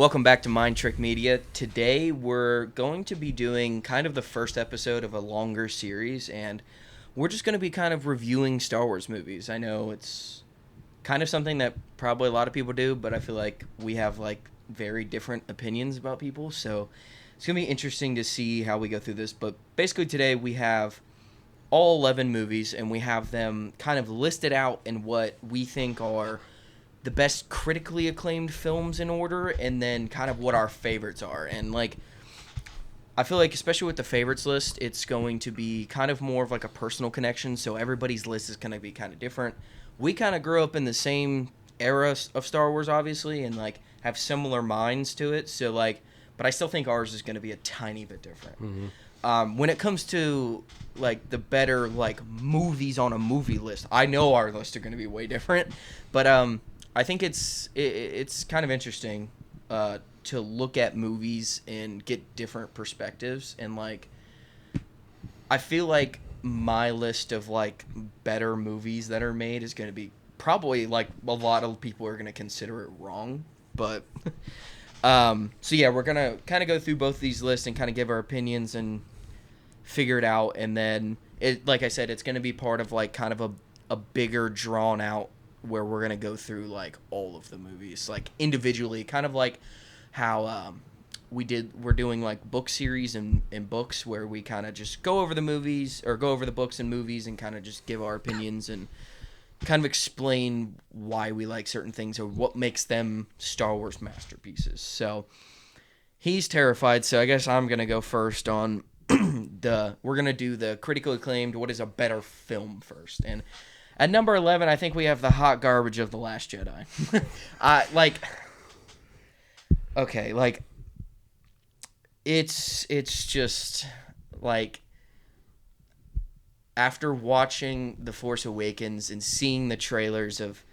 Welcome back to Mind Trick Media. Today we're going to be doing kind of the first episode of a longer series, and we're just going to be kind of reviewing Star Wars movies. I know it's kind of something that probably a lot of people do, but I feel like we have like very different opinions about people, so it's going to be interesting to see how we go through this. But basically today we have all 11 movies, and we have them kind of listed out in what we think are the best critically acclaimed films in order, and then kind of what our favorites are. And like, I feel like especially with the favorites list, it's going to be kind of more of like a personal connection, so everybody's list is going to be kind of different. We kind of grew up in the same era of Star Wars, obviously, and like have similar minds to it, so like, but I still think ours is going to be a tiny bit different. When it comes to like the better like movies on a movie list, I know our lists are going to be way different, but I think it's kind of interesting to look at movies and get different perspectives. And like, I feel like my list of like better movies that are made is going to be probably like a lot of people are going to consider it wrong. But so yeah, we're going to kind of go through both these lists and kind of give our opinions and figure it out. And then like I said, it's going to be part of like kind of a bigger drawn out where we're going to go through like all of the movies like individually, kind of like how we're doing like book series and books where we kind of just go over the movies or go over the books and movies and kind of just give our opinions and kind of explain why we like certain things or what makes them Star Wars masterpieces. So he's terrified, so I guess I'm going to go first on we're going to do the critically acclaimed what is a better film first. And at number 11, I think we have the hot garbage of The Last Jedi. It's just, like, after watching The Force Awakens and seeing the trailers of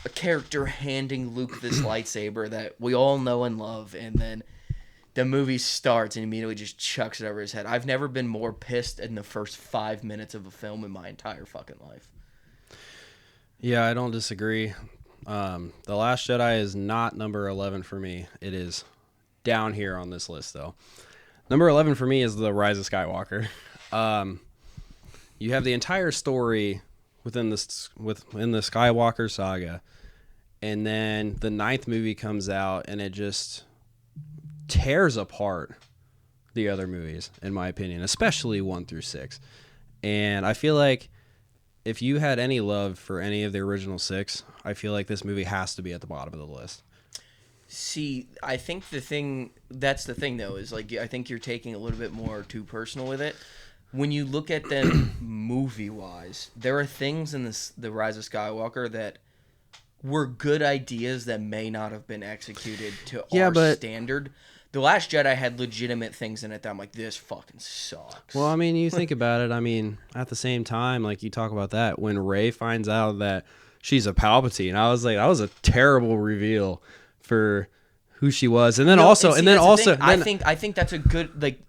a character handing Luke this lightsaber that we all know and love, and then the movie starts and immediately just chucks it over his head. I've never been more pissed in the first 5 minutes of a film in my entire fucking life. Yeah, I don't disagree. The Last Jedi is not number 11 for me. It is down here on this list, though. Number 11 for me is The Rise of Skywalker. You have the entire story within the Skywalker saga, and then the 9th movie comes out, and it just tears apart the other movies, in my opinion, especially 1 through 6. And I feel like if you had any love for any of the original 6, I feel like this movie has to be at the bottom of the list. See, I think that's the thing though, is like, I think you're taking a little bit more too personal with it. When you look at them movie-wise, there are things in the Rise of Skywalker that were good ideas that may not have been executed to our standard. The Last Jedi had legitimate things in it that I'm like, this fucking sucks. Well, I mean, you think about it. I mean, at the same time, like you talk about that, when Rey finds out that she's a Palpatine, I was like, that was a terrible reveal for who she was. And then I think that's a good, like,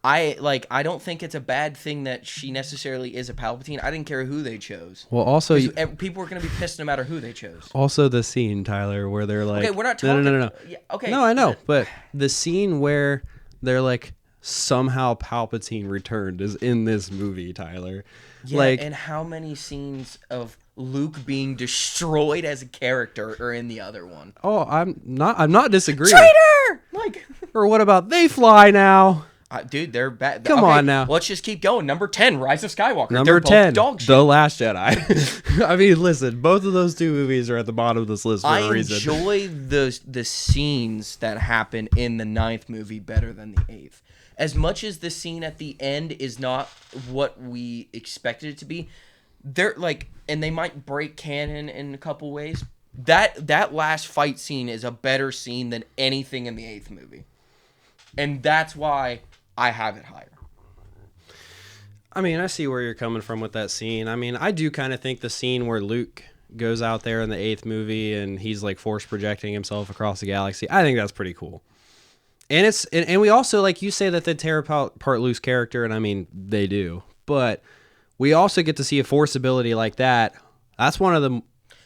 I don't think it's a bad thing that she necessarily is a Palpatine. I didn't care who they chose. Well, also, people were going to be pissed no matter who they chose. Also, the scene, Tyler, where they're like, okay, we're not talking. No. Yeah, okay. No, I know, but the scene where they're like, somehow Palpatine returned is in this movie, Tyler. Yeah, like, and how many scenes of Luke being destroyed as a character are in the other one? Oh, I'm not disagreeing. Traitor! Like, or what about they fly now? Dude, they're bad. Come on now. Let's just keep going. Number 10, Rise of Skywalker. Number 10, dog shit. The Last Jedi. I mean, listen, both of those two movies are at the bottom of this list for a reason. I enjoy the scenes that happen in the 9th movie better than the 8th. As much as the scene at the end is not what we expected it to be, they're like, and they might break canon in a couple ways. That last fight scene is a better scene than anything in the 8th movie. And that's why I have it higher. I mean, I see where you're coming from with that scene. I mean, I do kind of think the scene where Luke goes out there in the 8th movie and he's like force projecting himself across the galaxy, I think that's pretty cool. And we also, like you say, that they tear apart Luke's character, and I mean, they do. But we also get to see a force ability like that. That's one of the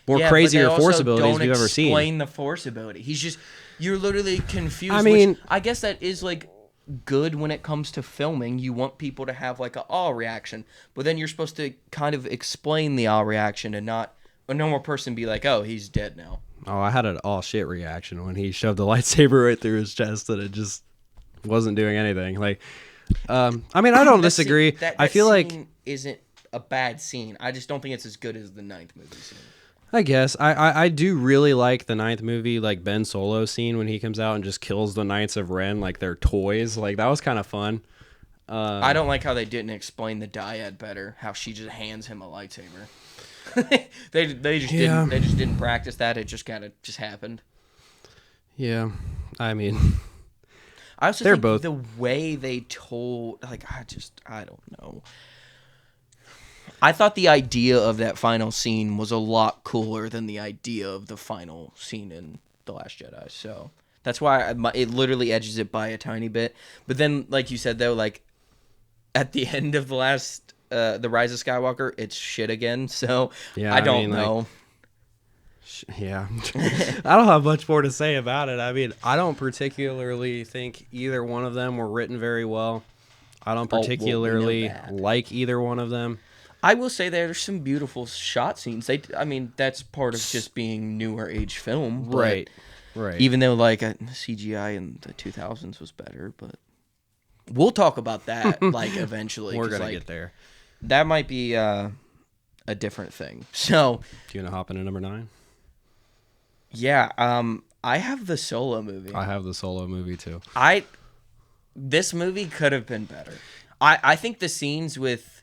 more crazier force abilities we've ever seen. Explain the force ability. He's just You're literally confused. I mean, which I guess that is like good when it comes to filming. You want people to have like a awe reaction, but then you're supposed to kind of explain the awe reaction and not a normal person be like, "Oh, he's dead now." oh, I had an all shit reaction when he shoved the lightsaber right through his chest and it just wasn't doing anything. Like, I mean, I don't disagree. That I feel like scene isn't a bad scene. I just don't think it's as good as the ninth movie scene. I guess I do really like the ninth movie, like Ben Solo scene when he comes out and just kills the Knights of Ren like they're toys. Like that was kind of fun. I don't like how they didn't explain the dyad better. How she just hands him a lightsaber. they just didn't practice that. It just kind of just happened. Yeah, I mean, I also they're think both the way they told, like, I don't know. I thought the idea of that final scene was a lot cooler than the idea of the final scene in The Last Jedi. So that's why it literally edges it by a tiny bit. But then, like you said, though, like at the end of the Rise of Skywalker, it's shit again. So yeah, I don't know. Yeah, I don't have much more to say about it. I mean, I don't particularly think either one of them were written very well. I don't particularly like either one of them. I will say there's some beautiful shot scenes. I mean, that's part of just being newer age film, right? Even though like CGI in the 2000s was better, but we'll talk about that like eventually. We're gonna get there. That might be a different thing. So, do you want to hop into number 9? Yeah, I have the Solo movie. I have the Solo movie too. This movie could have been better. I think the scenes with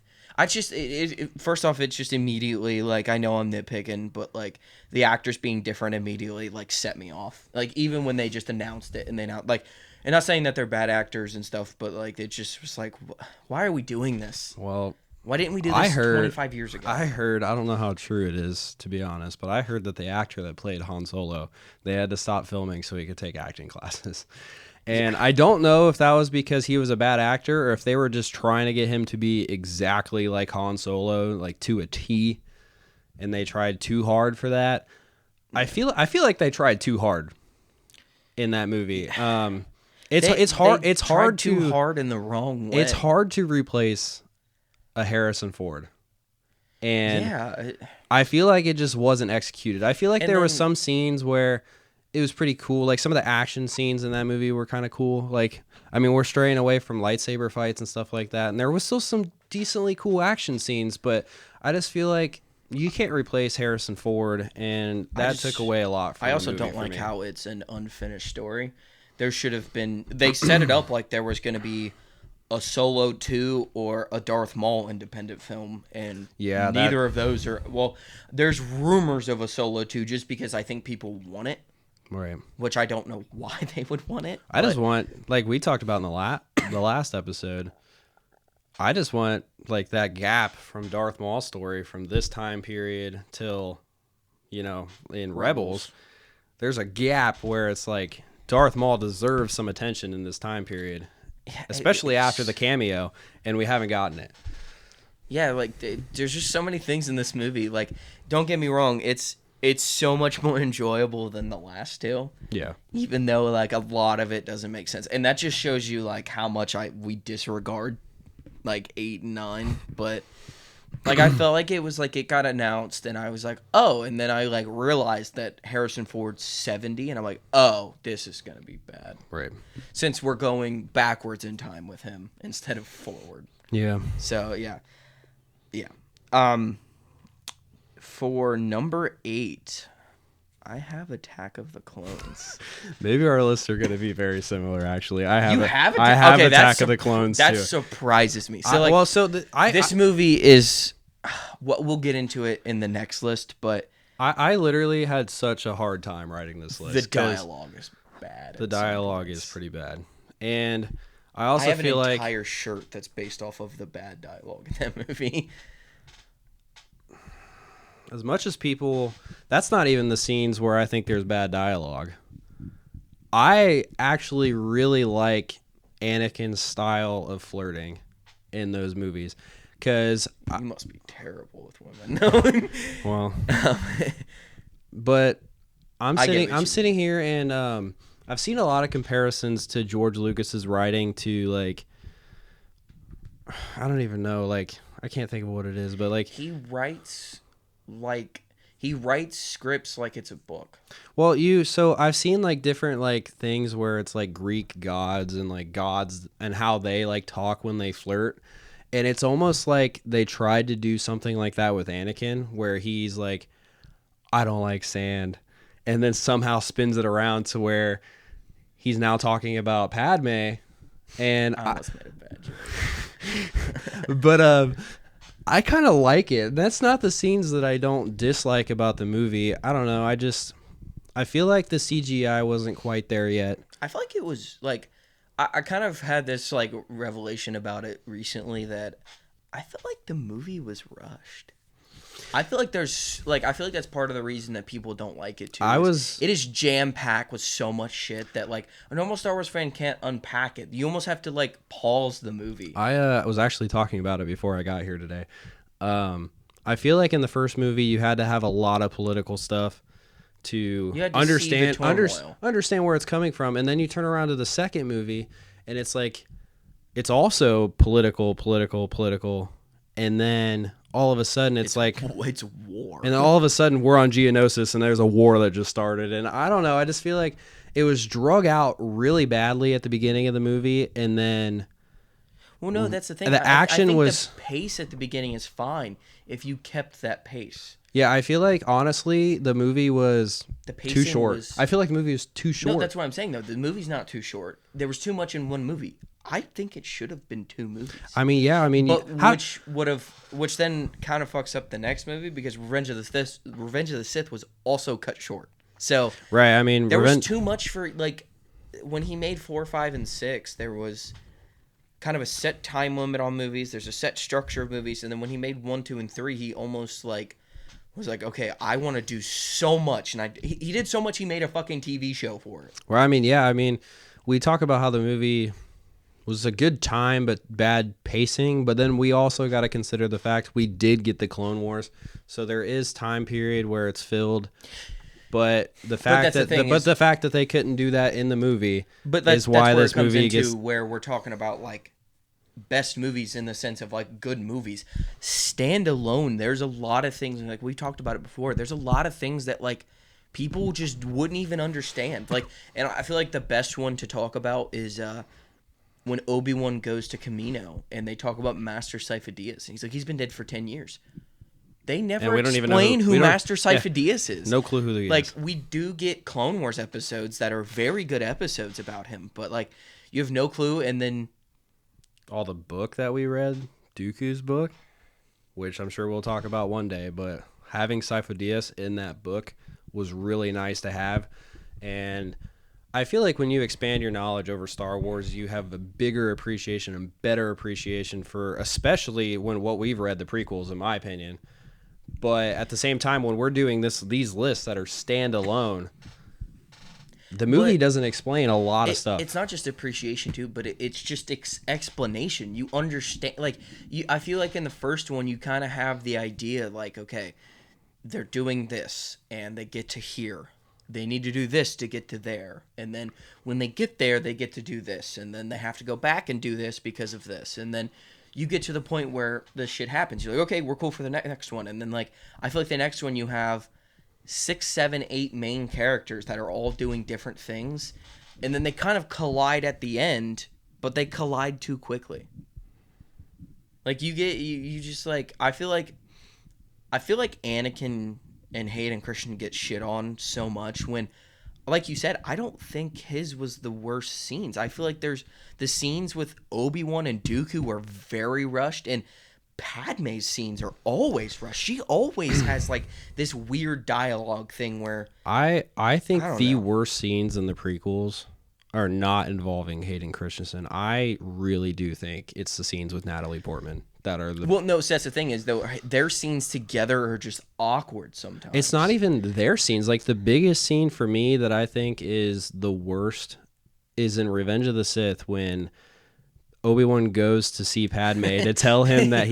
first off, it's just immediately like I know I'm nitpicking, but like the actors being different immediately like set me off. Like even when they just announced it and they now like, and not saying that they're bad actors and stuff, but like it just was like, why are we doing this? Well, why didn't we do this 25 years ago? I heard, I don't know how true it is to be honest, but I heard that the actor that played Han Solo, they had to stop filming so he could take acting classes. And I don't know if that was because he was a bad actor or if they were just trying to get him to be exactly like Han Solo, like to a T, and they tried too hard for that. I feel like they tried too hard in that movie. It's hard too hard in the wrong way. It's hard to replace a Harrison Ford. And I feel like it just wasn't executed. I feel like there were some scenes where it was pretty cool. Like some of the action scenes in that movie were kind of cool. Like, I mean, we're straying away from lightsaber fights and stuff like that. And there was still some decently cool action scenes, but I just feel like you can't replace Harrison Ford, and that took away a lot from the movie. I also don't like how it's an unfinished story. There should have been, they set it up like there was going to be a Solo 2 or a Darth Maul independent film, and neither of those are, well, there's rumors of a Solo 2 just because I think people want it. Right. Which I don't know why they would want it. I just want, like we talked about in the last episode, I just want like that gap from Darth Maul's story from this time period till, in Rebels. There's a gap where it's like Darth Maul deserves some attention in this time period, especially after the cameo, and we haven't gotten it. Yeah, like there's just so many things in this movie. Like, don't get me wrong, it's so much more enjoyable than the last two. Yeah. Even though like a lot of it doesn't make sense. And that just shows you like how much we disregard like 8 and 9. But like I felt like it was like it got announced and I was like, oh, and then I like realized that Harrison Ford's 70 and I'm like, oh, this is gonna be bad. Right. Since we're going backwards in time with him instead of forward. Yeah. So yeah. For number 8, I have Attack of the Clones. Maybe our lists are going to be very similar. Actually, I have Attack of the Clones. That too. Surprises me. So this movie is. We'll get into it in the next list, but I literally had such a hard time writing this list. The dialogue is bad. The dialogue is pretty bad, and I also feel like I have an entire shirt that's based off of the bad dialogue in that movie. As much as people, that's not even the scenes where I think there's bad dialogue. I actually really like Anakin's style of flirting in those movies, because you must be terrible with women. Well, but I'm sitting here and I've seen a lot of comparisons to George Lucas's writing to like I don't even know, like I can't think of what it is, but like like he writes scripts like it's a book. well, so I've seen like different like things where it's like Greek gods and like gods and how they like talk when they flirt. And it's almost like they tried to do something like that with Anakin where he's like I don't like sand and then somehow spins it around to where he's now talking about Padme and I almost made a bad joke. but I kind of like it. That's not the scenes that I don't dislike about the movie. I don't know. I feel like the CGI wasn't quite there yet. I feel like it was like I kind of had this like revelation about it recently that I feel like the movie was rushed. I feel like that's part of the reason that people don't like it too. It is jam packed with so much shit that like a normal Star Wars fan can't unpack it. You almost have to like pause the movie. I was actually talking about it before I got here today. I feel like in the first movie you had to have a lot of political stuff to understand where it's coming from, and then you turn around to the second movie and it's like it's also political, and then all of a sudden it's like it's war, and then all of a sudden we're on Geonosis and there's a war that just started, and I don't know, I just feel like it was drug out really badly at the beginning of the movie, and then well, no, that's the thing. The action I think was the pace at the beginning is fine if you kept that pace. Yeah, I feel like honestly the movie was too short. I feel like the movie was too short. No, that's what I'm saying though. The movie's not too short. There was too much in one movie. I think it should have been 2 movies. I mean, yeah, but which then kind of fucks up the next movie because Revenge of the Sith was also cut short. So right, I mean, there was too much for like when he made 4, 5, and 6. There was kind of a set time limit on movies. There's a set structure of movies, and then when he made 1, 2, and 3, he almost like was like, okay, I want to do so much, and he did so much. He made a fucking TV show for it. Well, I mean, yeah, I mean, we talk about how the movie was a good time but bad pacing, but then we also got to consider the fact we did get the Clone Wars, so there is time period where it's filled. But the fact that they couldn't do that in the movie is why this movie gets where we're talking about like best movies in the sense of like good movies. Standalone, there's a lot of things, and like we talked about it before, there's a lot of things that like people just wouldn't even understand. Like, and I feel like the best one to talk about is when Obi-Wan goes to Camino and they talk about Master Sifo-Dyas. And he's like, he's been dead for 10 years. They never explain who Master Sifo-Dyas is. No clue who he is. Like, we do get Clone Wars episodes that are very good episodes about him, but like, you have no clue, and then all the book that we read, Dooku's book, which I'm sure we'll talk about one day, but having Sifo-Dyas in that book was really nice to have. And I feel like when you expand your knowledge over Star Wars, you have a bigger appreciation and better appreciation for, especially when what we've read, the prequels, in my opinion. But at the same time, when we're doing these lists that are standalone, the movie doesn't explain a lot of stuff. It's not just appreciation too, but it's just explanation. You understand, like I feel like in the first one, you kind of have the idea, like, okay, they're doing this, and they get to here. They need to do this to get to there, and then when they get there, they get to do this, and then they have to go back and do this because of this, and then you get to the point where this shit happens. You're like, okay, we're cool for the next one, and then like I feel like the next one you have 6, 7, 8 main characters that are all doing different things, and then they kind of collide at the end, but they collide too quickly. Like you just like I feel like Anakin and Hayden Christensen get shit on so much when, like you said, I don't think his was the worst scenes. I feel like there's the scenes with Obi-Wan and Dooku were very rushed, and Padme's scenes are always rushed. She always has like this weird dialogue thing where I think the worst scenes in the prequels are not involving Hayden Christensen. I really do think it's the scenes with Natalie Portman that are the... Well, no, so that's the thing is, though, their scenes together are just awkward sometimes. It's not even their scenes. Like, the biggest scene for me that I think is the worst is in Revenge of the Sith when Obi-Wan goes to see Padme to tell her that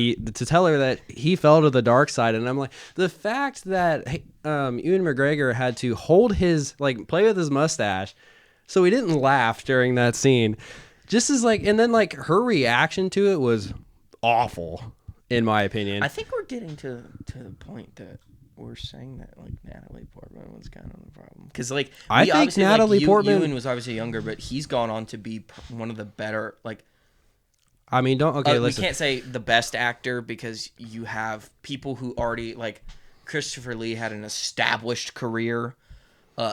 he fell to the dark side. And I'm like, the fact that Ewan McGregor had to hold his, like, play with his mustache so he didn't laugh during that scene. Just as like, and then like her reaction to it was awful, in my opinion. I think we're getting to the point that we're saying that like Natalie Portman was kind of the problem because like I think obviously, Natalie like, Portman Ewan was obviously younger, but he's gone on to be one of the better like. I mean, don't okay. We Listen, can't say the best actor because you have people who already like Christopher Lee had an established career.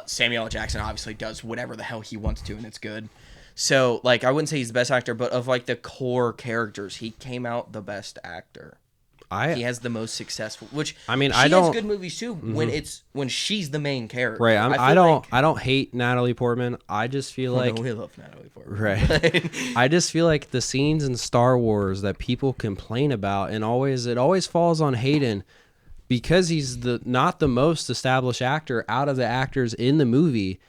Samuel L. Jackson obviously does whatever the hell he wants to, and it's good. So, like, I wouldn't say he's the best actor, but of like the core characters, he came out the best actor. He has the most successful. Which I mean, she I don't has good movies too when she's the main character. right. I I don't hate Natalie Portman. I just feel like we love Natalie Portman. Right. I just feel like the scenes in Star Wars that people complain about, and it always falls on Hayden because he's not the most established actor out of the actors in the movie.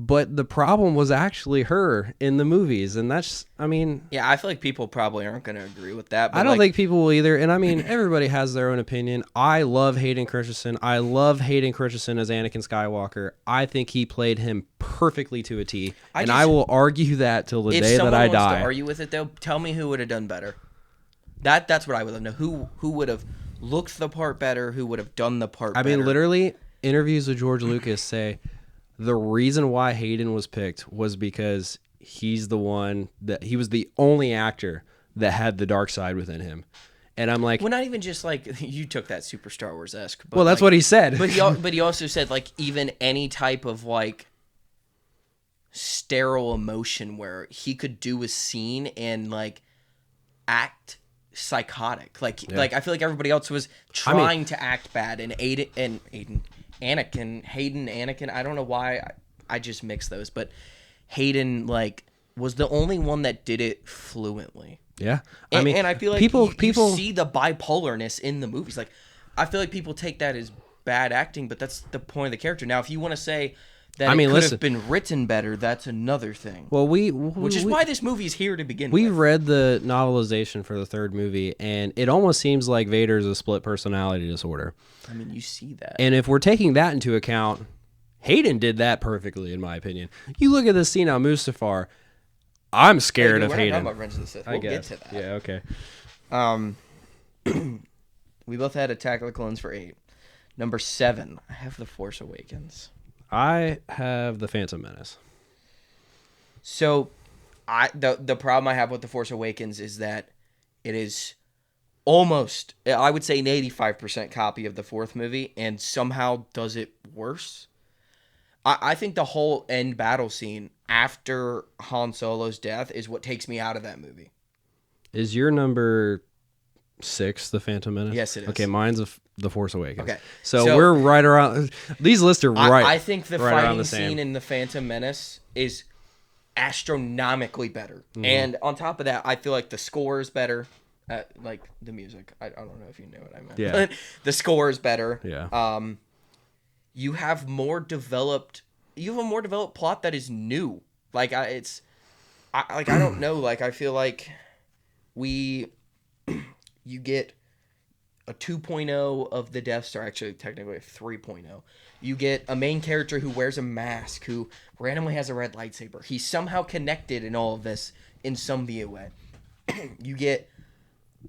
But the problem was actually her in the movies, and that's, I mean... Yeah, I feel like people probably aren't going to agree with that. But I don't think people will either, and I mean, everybody has their own opinion. I love Hayden Christensen. I love Hayden Christensen as Anakin Skywalker. I think he played him perfectly to a T, I will argue that till the day that I die. If someone wants to argue with it, though, tell me who would have done better. That's what I would love to know. Who would have looked the part better? Who would have done the part better? I mean, literally, interviews with George Lucas say... The reason why Hayden was picked was because he's the one that he was the only actor that had the dark side within him. And I'm like, well, not even just like you took that super Star Wars-esque. Well, that's like, what he said. But he also said like even any type of like sterile emotion where he could do a scene and like act psychotic. Like I feel like everybody else was trying to act bad, and Hayden, Anakin. I don't know why I just mixed those, but Hayden like was the only one that did it fluently. Yeah, I mean, and I feel like people you see the bipolarness in the movies. Like, I feel like people take that as bad acting, but that's the point of the character. Now, if you want to say that it could have been written better, that's another thing. Well, which is why this movie is here to begin with. We read the novelization for the third movie, and it almost seems like Vader's a split personality disorder. I mean, you see that. And if we're taking that into account, Hayden did that perfectly, in my opation. You look at the scene on Mustafar, I'm scared of Hayden. We'll get to that. Yeah, okay. We both had Attack of the Clones for 8. Number 7, I have The Force Awakens. I have The Phantom Menace. So, the problem I have with The Force Awakens is that it is almost, I would say, an 85% copy of the fourth movie, and somehow does it worse. I think the whole end battle scene after Han Solo's death is what takes me out of that movie. Is your number 6 The Phantom Menace? Yes, it is. Okay, mine's The Force Awakens. Okay. So we're right around... These lists are right. I think the right fighting scene in The Phantom Menace is astronomically better. Mm. And on top of that, I feel like the score is better. Like the music. I don't know if you know what I meant. Yeah. But the score is better. Yeah. You have a more developed plot that is new. Like I don't know. Like I feel like you get a 2.0 of the Death Star, actually technically a 3.0. You get a main character who wears a mask, who randomly has a red lightsaber. He's somehow connected in all of this in some way. You get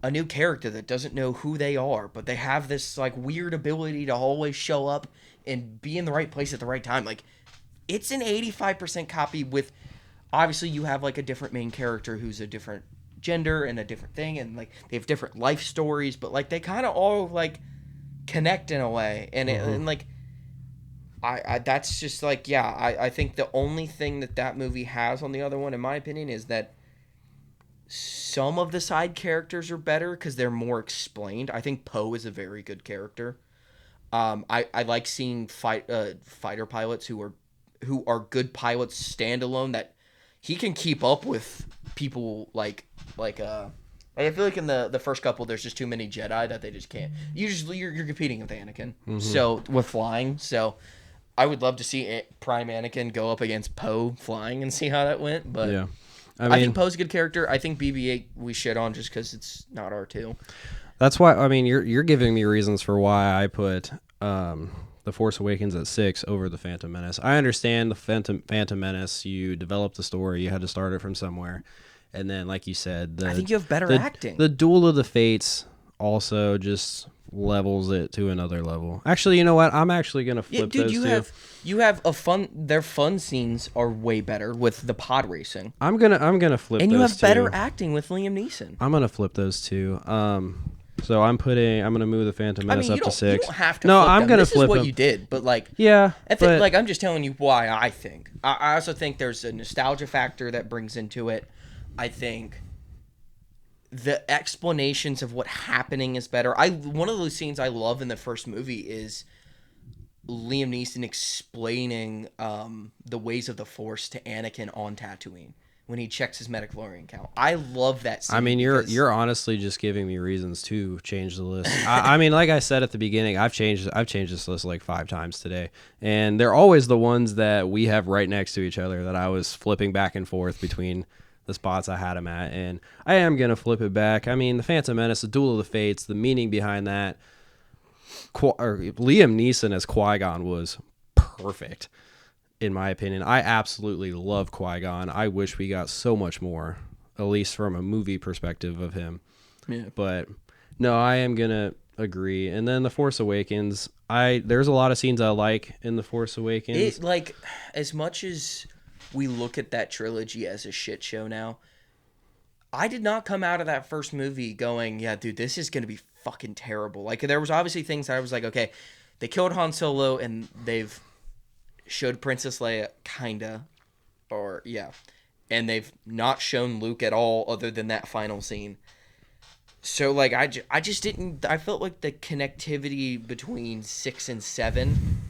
a new character that doesn't know who they are, but they have this like weird ability to always show up and be in the right place at the right time. Like, it's an 85% copy with, obviously you have like a different main character who's a different gender and a different thing, and like they have different life stories, but like they kind of all like connect in a way, and and like I that's just like, yeah, I think the only thing that movie has on the other one, in my opinion, is that some of the side characters are better because they're more explained. I think Poe is a very good character. I like seeing fighter pilots who are good pilots standalone, that he can keep up with people like I feel like in the first couple there's just too many Jedi that they just can't. You're competing with Anakin, so with flying. So I would love to see Prime Anakin go up against Poe flying and see how that went. But yeah, I think Poe's a good character. I think BB-8 we shit on just because it's not R2. That's why, I mean, you're giving me reasons for why I put The The Force Awakens at 6 over The Phantom Menace. I understand the Phantom Menace. You developed the story. You had to start it from somewhere, and then, like you said, I think you have better the acting. the Duel of the Fates also just levels it to another level. Actually, you know what? I'm actually gonna flip dude, those you have a fun. Their fun scenes are way better with the pod racing, I'm gonna flip and those you have better two. acting with Liam Neeson. I'm gonna flip those two. So I'm gonna move the Phantom I Menace mean, up to 6. you don't have to. No, flip I'm them. gonna this flip is what them. you did, but like, Yeah, but like I'm just telling you why I think. I also think there's a nostalgia factor that brings into it. I think the explanations of what happening is better. One of those scenes I love in the first movie is Liam Neeson explaining the ways of the Force to Anakin on Tatooine when he checks his midichlorian count. I love that scene. I mean, you're honestly just giving me reasons to change the list. I mean, like I said at the beginning, I've changed this list like 5 times today, and they're always the ones that we have right next to each other that I was flipping back and forth between the spots I had them at, and I am gonna flip it back. I mean, the Phantom Menace, the Duel of the Fates, the meaning behind that. Liam Neeson as Qui-Gon was perfect, in my opinion. I absolutely love Qui-Gon. I wish we got so much more, at least from a movie perspective of him. Yeah. But no, I am gonna agree. And then The Force Awakens, there's a lot of scenes I like in The Force Awakens. It, like, as much as we look at that trilogy as a shit show now, I did not come out of that first movie going, yeah, dude, this is going to be fucking terrible. Like, there was obviously things that I was like, okay, they killed Han Solo and they've showed Princess Leia, kinda. Or, yeah. And they've not shown Luke at all other than that final scene. So, like, I just didn't... I felt like the connectivity between 6 and 7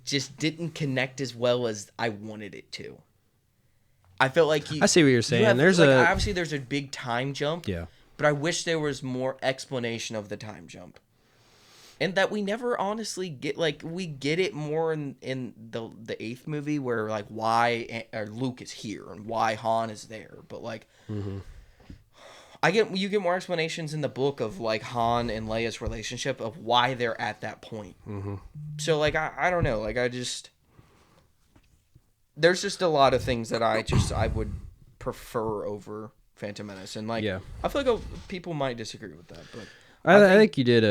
just didn't connect as well as I wanted it to. I felt like I see what you're saying. Obviously there's a big time jump. Yeah. But I wish there was more explanation of the time jump. And that we never honestly get, like, we get it more in the 8th movie where, like, why Luke is here and why Han is there. But, like, you get more explanations in the book of, like, Han and Leia's relationship of why they're at that point. So, like, I don't know. Like, there's just a lot of things that I would prefer over Phantom Menace. And, like, Yeah. I feel like people might disagree with that. But I think you did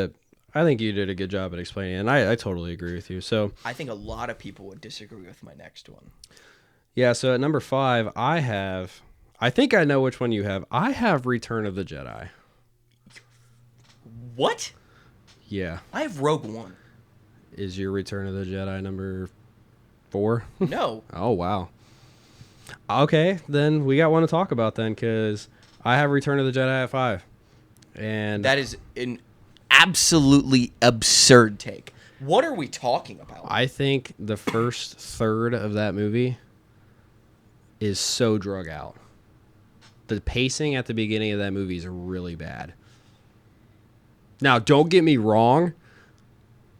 a good job at explaining it, and I totally agree with you. So I think a lot of people would disagree with my next one. yeah, so at number 5, I think I know which one you have. I have Return of the Jedi. What? Yeah. I have Rogue One. Is your Return of the Jedi number 4? No. Oh, wow. Okay, then we got one to talk about then, because I have Return of the Jedi at 5. And That is an absolutely absurd take. What are we talking about? I think the first third of that movie is so drug out. The pacing at the beginning of that movie is really bad. Now, don't get me wrong.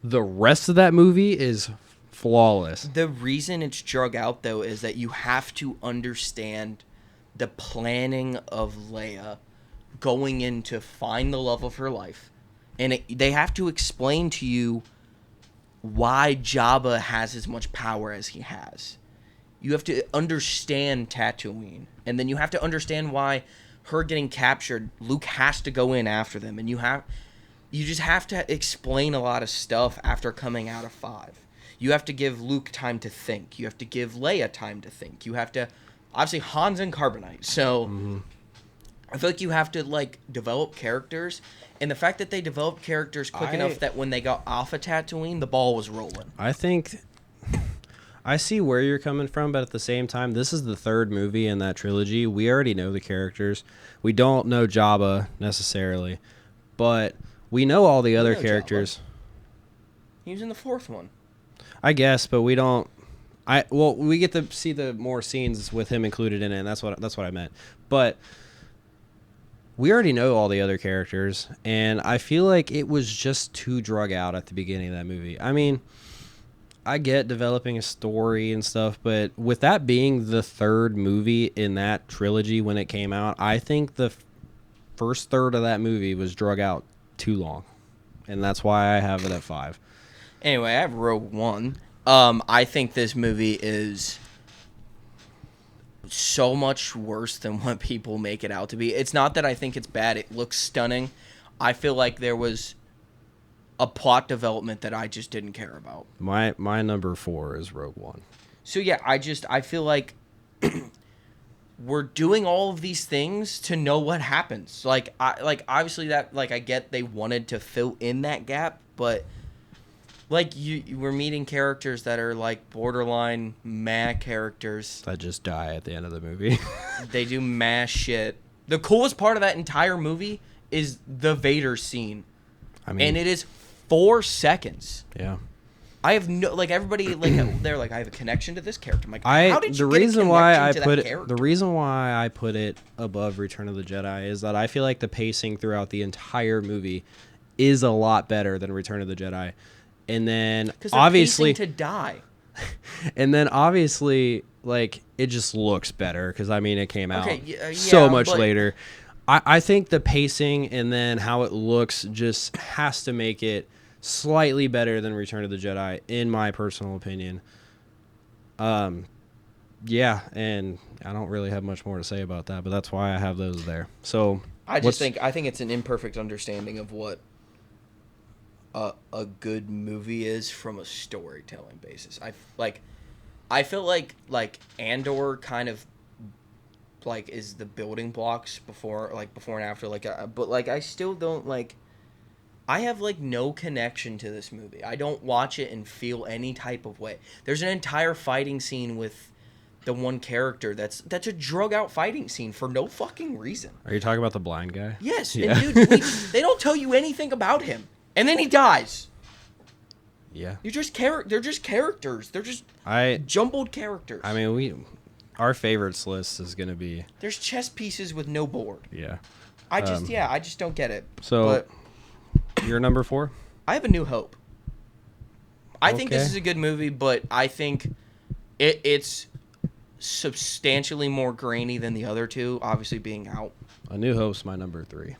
The rest of that movie is flawless. The reason it's drug out, though, is that you have to understand the planning of Leia going in to find the love of her life. And they have to explain to you why Jabba has as much power as he has. You have to understand Tatooine. And then you have to understand why her getting captured, Luke has to go in after them. And you just have to explain a lot of stuff after coming out of 5. You have to give Luke time to think. You have to give Leia time to think. You have to... Obviously, Han's in carbonite, so... I feel like you have to, like, develop characters. And the fact that they developed characters quick enough that when they got off of Tatooine, the ball was rolling. I think... I see where you're coming from, but at the same time, this is the third movie in that trilogy. We already know the characters. We don't know Jabba, necessarily. But we know all the other characters. Jabba. He was in the 4th one. I guess, but we don't... we get to see the more scenes with him included in it, and that's what I meant. But... we already know all the other characters, and I feel like it was just too drug out at the beginning of that movie. I mean, I get developing a story and stuff, but with that being the third movie in that trilogy when it came out, I think the first third of that movie was drug out too long, and that's why I have it at 5. Anyway, I have Rogue One. I think this movie is so much worse than what people make it out to be. It's not that I think it's bad. It looks stunning. I feel like there was a plot development that I just didn't care about. My number 4 is Rogue One. So yeah, I feel like we're doing all of these things to know what happens. Like obviously that, like, I get they wanted to fill in that gap, but like you were meeting characters that are like borderline meh characters. That just die at the end of the movie. They do meh shit. The coolest part of that entire movie is the Vader scene. I mean, And it is 4 seconds. yeah. I have no, like, everybody, like, they're like, I have a connection to this character. I'm like, how did you the get reason a why connection I to put that it character? the reason why I put it above Return of the Jedi is that I feel like the pacing throughout the entire movie is a lot better than Return of the Jedi. And then 'Cause they're obviously pacing to die. and then obviously, like, it just looks better because I mean it came out yeah, so much but- later. I think the pacing and then how it looks just has to make it slightly better than Return of the Jedi, in my personal opinion. Yeah, and I don't really have much more to say about that, but that's why I have those there. So I think it's an imperfect understanding of what a good movie is from a storytelling basis. I feel like Andor kind of like is the building blocks before and after, but like I still don't like. I have like no connection to this movie. I don't watch it and feel any type of way. There's an entire fighting scene with the one character that's a drug out fighting scene for no fucking reason. Are you talking about the blind guy? Yes, Yeah. and dude, they don't tell you anything about him, and then he dies. Yeah. They're just characters. They're just jumbled characters. I mean, our favorites list is going to be... There's chess pieces with no board. Yeah. I just don't get it. So, But your number 4? I have A New Hope. I think this Okay. is a good movie, but I think it's substantially more grainy than the other two, obviously being out. A New Hope's my number 3.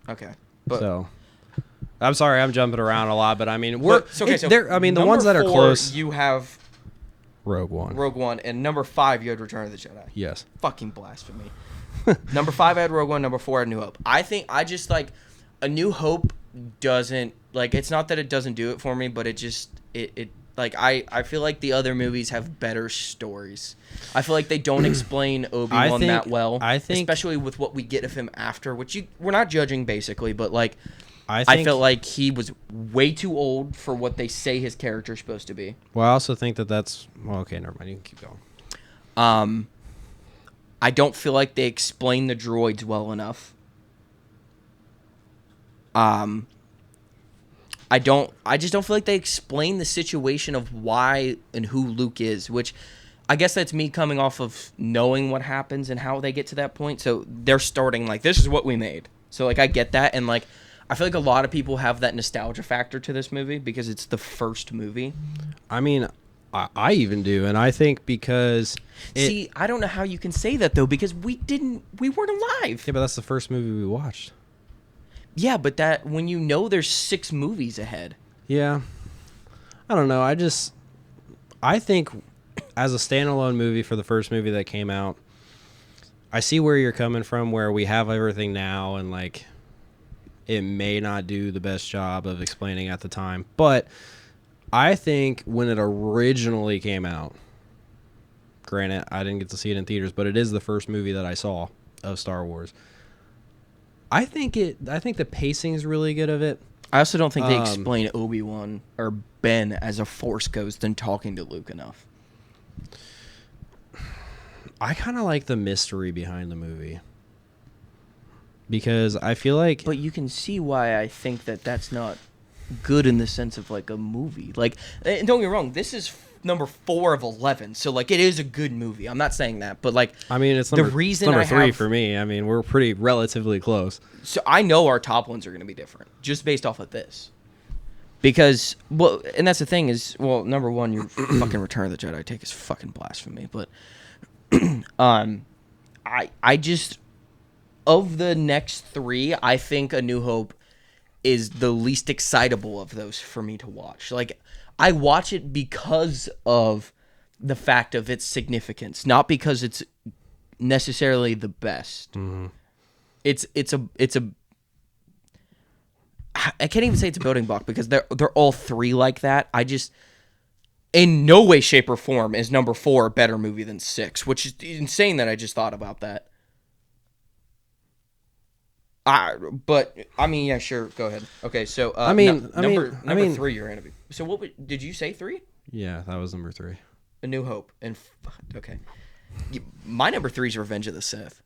Okay. But So, I'm sorry, I'm jumping around a lot, but I mean, the ones that are number 4, close... you have Rogue One. and number 5 you had Return of the Jedi. Yes. Fucking blasphemy. Number 5 I had Rogue One, number 4 I had New Hope. I just like A New Hope doesn't, like, it's not that it doesn't do it for me, but it just it like I feel like the other movies have better stories. I feel like they don't explain Obi-Wan that well. I think, especially with what we get of him after, which we're not judging basically, but like I felt like he was way too old for what they say his character's supposed to be. Well, I also think that's... Well, okay, never mind. You can keep going. I don't feel like they explain the droids well enough. I just don't feel like they explain the situation of why and who Luke is, which I guess that's me coming off of knowing what happens and how they get to that point. So they're starting like, this is what we made. So like I get that, and like I feel like a lot of people have that nostalgia factor to this movie because it's the first movie. I mean, I even do, and I think because... See, I don't know how you can say that though, because we weren't alive. Yeah, but that's the first movie we watched. Yeah, but that when you know there's 6 movies ahead. Yeah. I don't know. I think as a standalone movie for the first movie that came out, I see where you're coming from, where we have everything now and like it may not do the best job of explaining at the time. But I think when it originally came out, granted, I didn't get to see it in theaters, but it is the first movie that I saw of Star Wars. I think the pacing is really good of it. I also don't think they explain Obi-Wan or Ben as a Force ghost and talking to Luke enough. I kind of like the mystery behind the movie. Because I feel like... But you can see why I think that that's not good in the sense of like a movie. Like, and don't get me wrong, this is number 4 of 11, so like it is a good movie. I'm not saying that, but like I mean, it's number 3 for me. I mean, we're pretty relatively close. So I know our top ones are going to be different just based off of this. Because, well, and that's the thing is, well, number 1, your fucking Return of the Jedi take is fucking blasphemy, but I just, of the next 3, I think A New Hope is the least excitable of those for me to watch. Like, I watch it because of the fact of its significance, not because it's necessarily the best. Mm-hmm. It's a I can't even say it's a building block because they're all three like that. I just, in no way, shape, or form is number 4 a better movie than 6, which is insane that I just thought about that. But I mean, yeah, sure, go ahead. Okay, so number 3 you're gonna be. So did you say 3? Yeah, that was number 3. A New Hope and okay, my number 3 is Revenge of the Sith.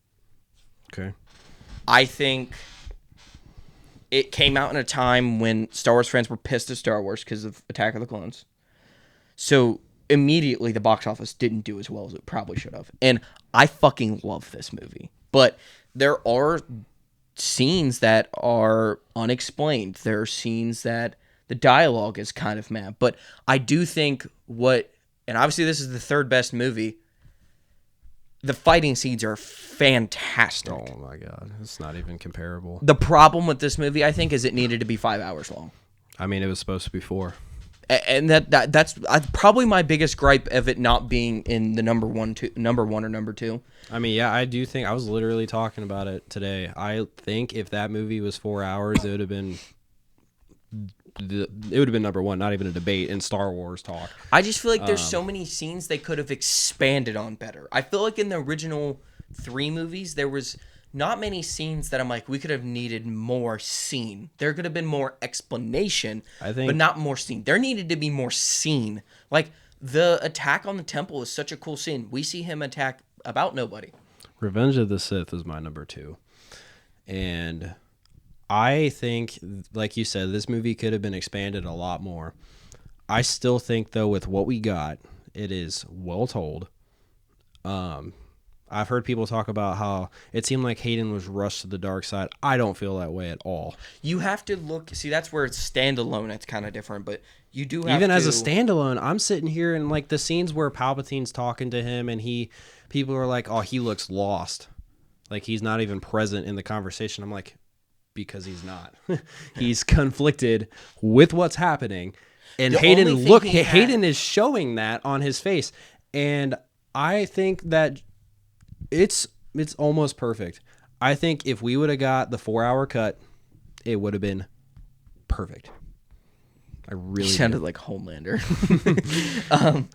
Okay. I think it came out in a time when Star Wars fans were pissed at Star Wars because of Attack of the Clones. So immediately the box office didn't do as well as it probably should have. And I fucking love this movie. But there are scenes that are unexplained. There are scenes that the dialogue is kind of mad. But I do think and obviously this is the 3rd best movie, the fighting scenes are fantastic. Oh my god, it's not even comparable. The problem with this movie, I think, is it needed to be 5 hours long. I mean, it was supposed to be 4. And that's probably my biggest gripe of it not being in the number one or number 2. I mean, yeah, I do think I was literally talking about it today. I think if that movie was 4 hours, it would have been number 1, not even a debate in Star Wars talk. I just feel like there's so many scenes they could have expanded on better. I feel like in the original 3 movies, there was not many scenes that I'm like, we could have needed more scene. There could have been more explanation, but not more scene. There needed to be more scene. Like, the attack on the temple is such a cool scene. We see him attack about nobody. Revenge of the Sith is my number 2. And I think, like you said, this movie could have been expanded a lot more. I still think, though, with what we got, it is well told. I've heard people talk about how it seemed like Hayden was rushed to the dark side. I don't feel that way at all. You have to look. See, that's where it's standalone. It's kind of different, but you do have even as a standalone. I'm sitting here and like the scenes where Palpatine's talking to him, and people are like, "Oh, he looks lost, like he's not even present in the conversation." I'm like, because he's not. He's conflicted with what's happening, and Hayden is showing that on his face, and I think that it's almost perfect. I think if we would have got the 4-hour cut, it would have been perfect. I really sounded like Homelander.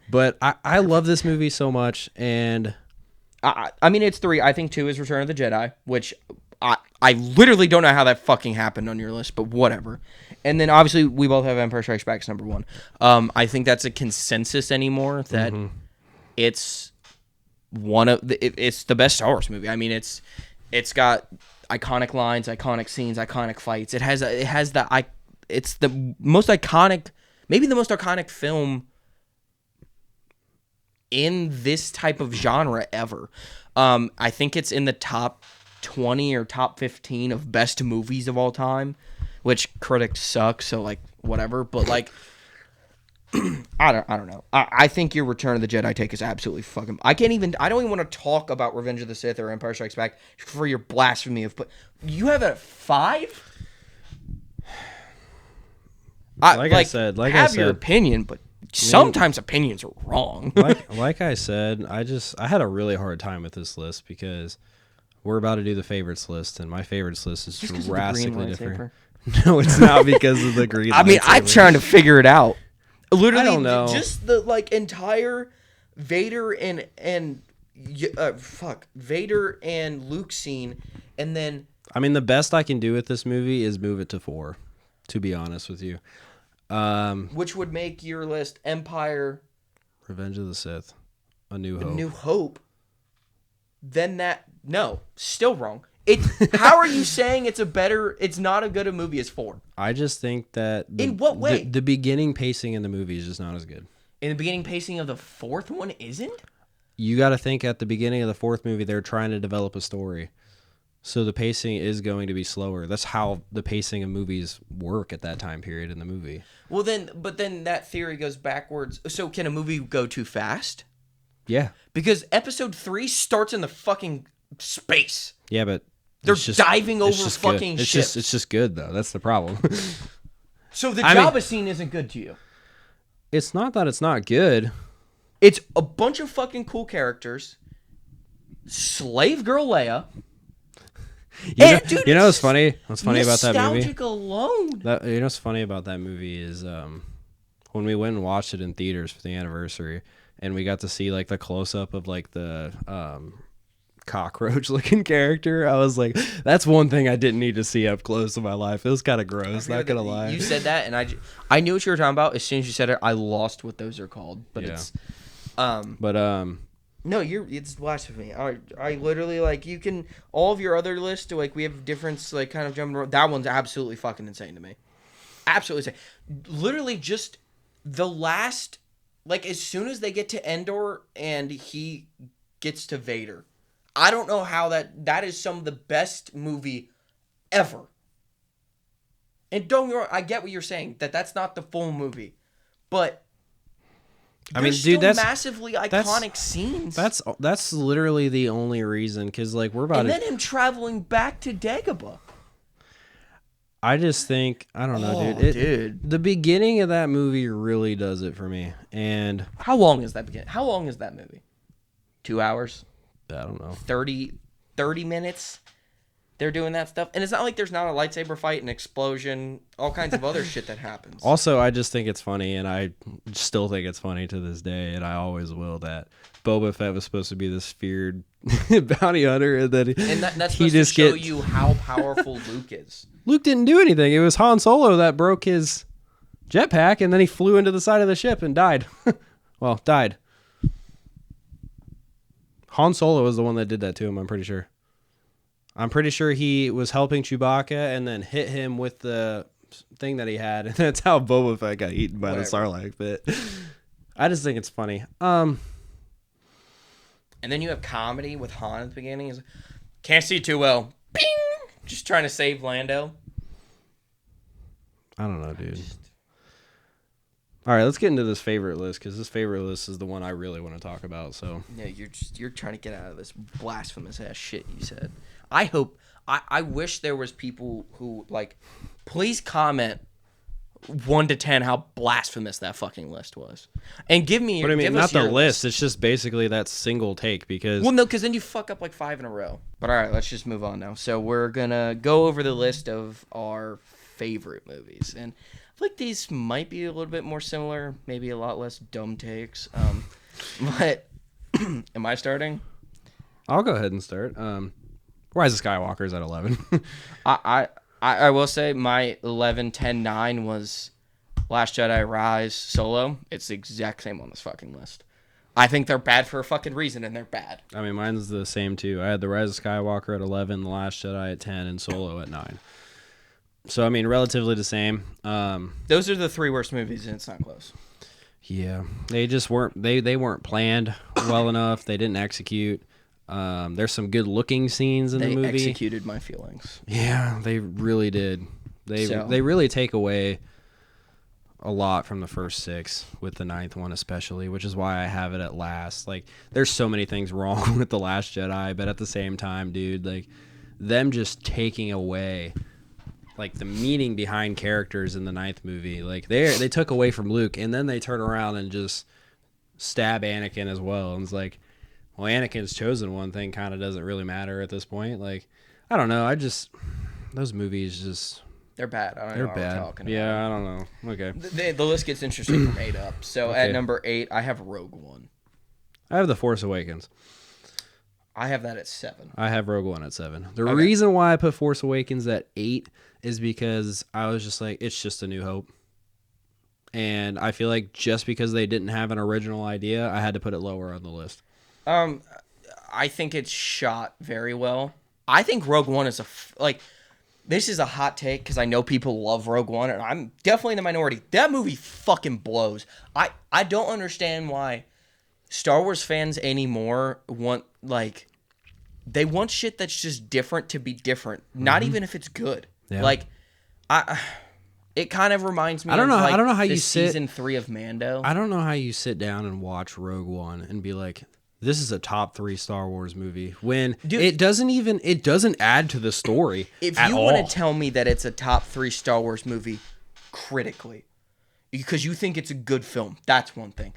But I love this movie so much, and I mean, it's 3. I think 2 is Return of the Jedi, which I literally don't know how that fucking happened on your list, but whatever. And then obviously we both have Empire Strikes Back as number 1. I think that's a consensus anymore that it's it's the best Star Wars movie. I mean, it's got iconic lines, iconic scenes, iconic fights. It's the most iconic, maybe the most iconic film in this type of genre ever. I think it's in the top 20 or top 15 of best movies of all time, which critics suck, so like whatever, but like I don't know. I think your Return of the Jedi take is absolutely fucking. I don't even want to talk about Revenge of the Sith or Empire Strikes Back for your blasphemy of. But you have a 5. I said, have your opinion, but sometimes opinions are wrong. like I said, I had a really hard time with this list because we're about to do the favorites list, and my favorites list is drastically different. No, it's not because of the green. I mean, I'm trying to figure it out. Literally, I don't know. Just the entire Vader and Luke scene, and then I mean, the best I can do with this movie is move it to 4. To be honest with you, which would make your list Empire, Revenge of the Sith, A New Hope. New Hope. Then still wrong. How are you saying it's not as good a movie as 4? I just think that in what way? The beginning pacing in the movie is just not as good. In the beginning pacing of the 4th one isn't? You got to think at the beginning of the 4th movie they're trying to develop a story. So the pacing is going to be slower. That's how the pacing of movies work at that time period in the movie. Well then that theory goes backwards. So can a movie go too fast? Yeah. Because episode 3 starts in the fucking space. Yeah, but They're diving over just fucking good. ships. It's just good though. That's the problem. So the Jabba scene isn't good to you. It's not that it's not good. It's a bunch of fucking cool characters. Slave girl Leia. You know what's funny? What's funny about that movie? Nostalgic alone. You know what's funny about that movie is when we went and watched it in theaters for the anniversary, and we got to see like the close up of like the cockroach looking character. I was like, that's one thing I didn't need to see up close in my life. It was kind of gross. Not gonna lie. You said that, and I knew what you were talking about. As soon as you said it, I lost what those are called. But it's no, it's blasphemy. I literally like you can all of your other lists like we have different like kind of jumping around. That one's absolutely fucking insane to me. Absolutely insane. Literally just the last like as soon as they get to Endor and he gets to Vader. I don't know how that is some of the best movie ever. And don't get me wrong, I get what you're saying that's not the full movie. But I mean, dude, that's massively iconic scenes. That's literally the only reason, because like we're about and then him traveling back to Dagobah. I just think I don't know, dude. The beginning of that movie really does it for me. And how long is that beginning? How long is that movie? 2 hours? I don't know. 30 minutes. They're doing that stuff, and it's not like there's not a lightsaber fight, an explosion, all kinds of other shit that happens. Also, I just think it's funny, and I still think it's funny to this day, and I always will, that Boba Fett was supposed to be this feared bounty hunter, and then that's supposed to show you how powerful Luke is. Luke didn't do anything. It was Han Solo that broke his jetpack, and then he flew into the side of the ship and died. Well, died. Han Solo was the one that did that to him, I'm pretty sure. I'm pretty sure he was helping Chewbacca and then hit him with the thing that he had. And that's how Boba Fett got eaten by the Sarlacc pit. I just think it's funny. And then you have comedy with Han at the beginning. He's like, can't see too well. Bing! Just trying to save Lando. I don't know, dude. All right, let's get into this favorite list, because this favorite list is the one I really want to talk about. So yeah, you're trying to get out of this blasphemous ass shit you said. I wish there was people who like, please comment 1 to 10 how blasphemous that fucking list was, and give me. What I mean, not the list. It's just basically that single take because. Well, no, because then you fuck up like 5 in a row. But all right, let's just move on now. So we're gonna go over the list of our favorite movies, and I feel like these might be a little bit more similar, maybe a lot less dumb takes. But am I starting? I'll go ahead and start. Rise of Skywalker is at 11. I will say my 11, 10, 9 was Last Jedi, Rise, Solo. It's the exact same on this fucking list. I think they're bad for a fucking reason, and they're bad. I mean, mine's the same too. I had the Rise of Skywalker at 11, the Last Jedi at 10, and Solo at 9. So I mean, relatively the same. Those are the 3 worst movies, and it's not close. Yeah, they just weren't. They weren't planned well enough. They didn't execute. There's some good looking scenes in the movie. They executed my feelings. Yeah, they really did. They really take away a lot from the first 6, with the 9th one especially, which is why I have it at last. Like, there's so many things wrong with The Last Jedi, but at the same time, dude, like, them just taking away like the meaning behind characters in the 9th movie. Like, they took away from Luke, and then they turn around and just stab Anakin as well. And it's like, well, Anakin's chosen one thing kind of doesn't really matter at this point. Like, I don't know. Those movies just... They're bad. I don't know what we're talking about. Yeah, I don't know. Okay. The list gets interesting from 8 up. So at number 8, I have Rogue One. I have The Force Awakens. I have that at 7. I have Rogue One at 7. The reason why I put Force Awakens at 8 is because I was just like, it's just A New Hope. And I feel like just because they didn't have an original idea, I had to put it lower on the list. I think it's shot very well. I think Rogue One is this is a hot take because I know people love Rogue One, and I'm definitely in the minority. That movie fucking blows. I don't understand why Star Wars fans anymore want, like, they want shit that's just different to be different, not even if it's good. Yeah. Like, it kind of reminds me I don't know how you season 3 of Mando. I don't know how you sit down and watch Rogue One and be like, this is a top 3 Star Wars movie when Dude, it doesn't add to the story if at you all. want to tell me that it's a top 3 Star Wars movie critically, because you think it's a good film, that's one thing.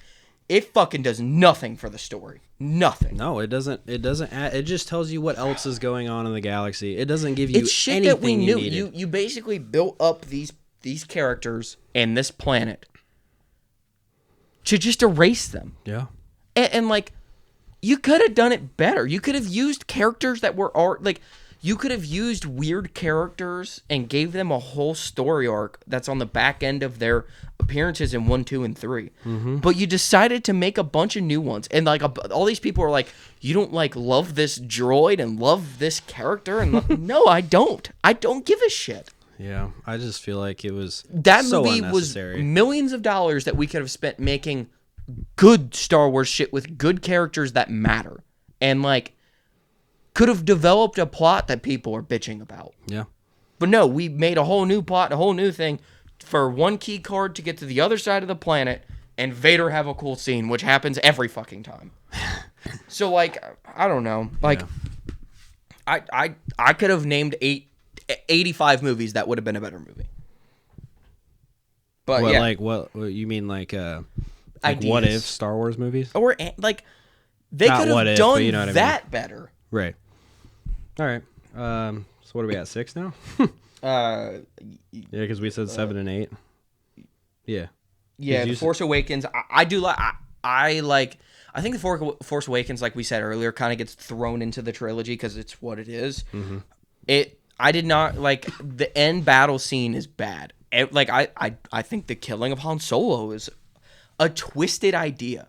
It fucking does nothing for the story. Nothing. No, it doesn't add, it just tells you what else is going on in the galaxy. It doesn't give you It's shit anything that we you knew. needed. You basically built up these characters and this planet to just erase them. Yeah. And like, you could have done it better. You could have used characters that were like, you could have used weird characters and gave them a whole story arc that's on the back end of their appearances in 1, 2, and 3. Mm-hmm. But you decided to make a bunch of new ones, and like all these people are like, you don't like love this droid and love this character, and no, I don't. I don't give a shit. Yeah, I just feel like it was That so movie was unnecessary. millions of dollars that we could have spent making good Star Wars shit with good characters that matter. And like could have developed a plot that people are bitching about. Yeah. But no, we made a whole new plot, a whole new thing for one key card to get to the other side of the planet and Vader have a cool scene, which happens every fucking time. So like I don't know. Like I could have named 85 movies that would have been a better movie. But What, yeah. like what you mean like Ideas. what if Star Wars movies? Or like they Not could what have if, done but you know what I mean. that better. Right. All right. So what are we at, 6 now? Uh, Yeah, because we said 7 and 8. Yeah. yeah, Did The you Force Awakens. I do like. I like. I think the Force Awakens, like we said earlier, kind of gets thrown into the trilogy because it's what it is. Mm-hmm. I did not like the end battle scene is bad. Like I think the killing of Han Solo is a twisted idea.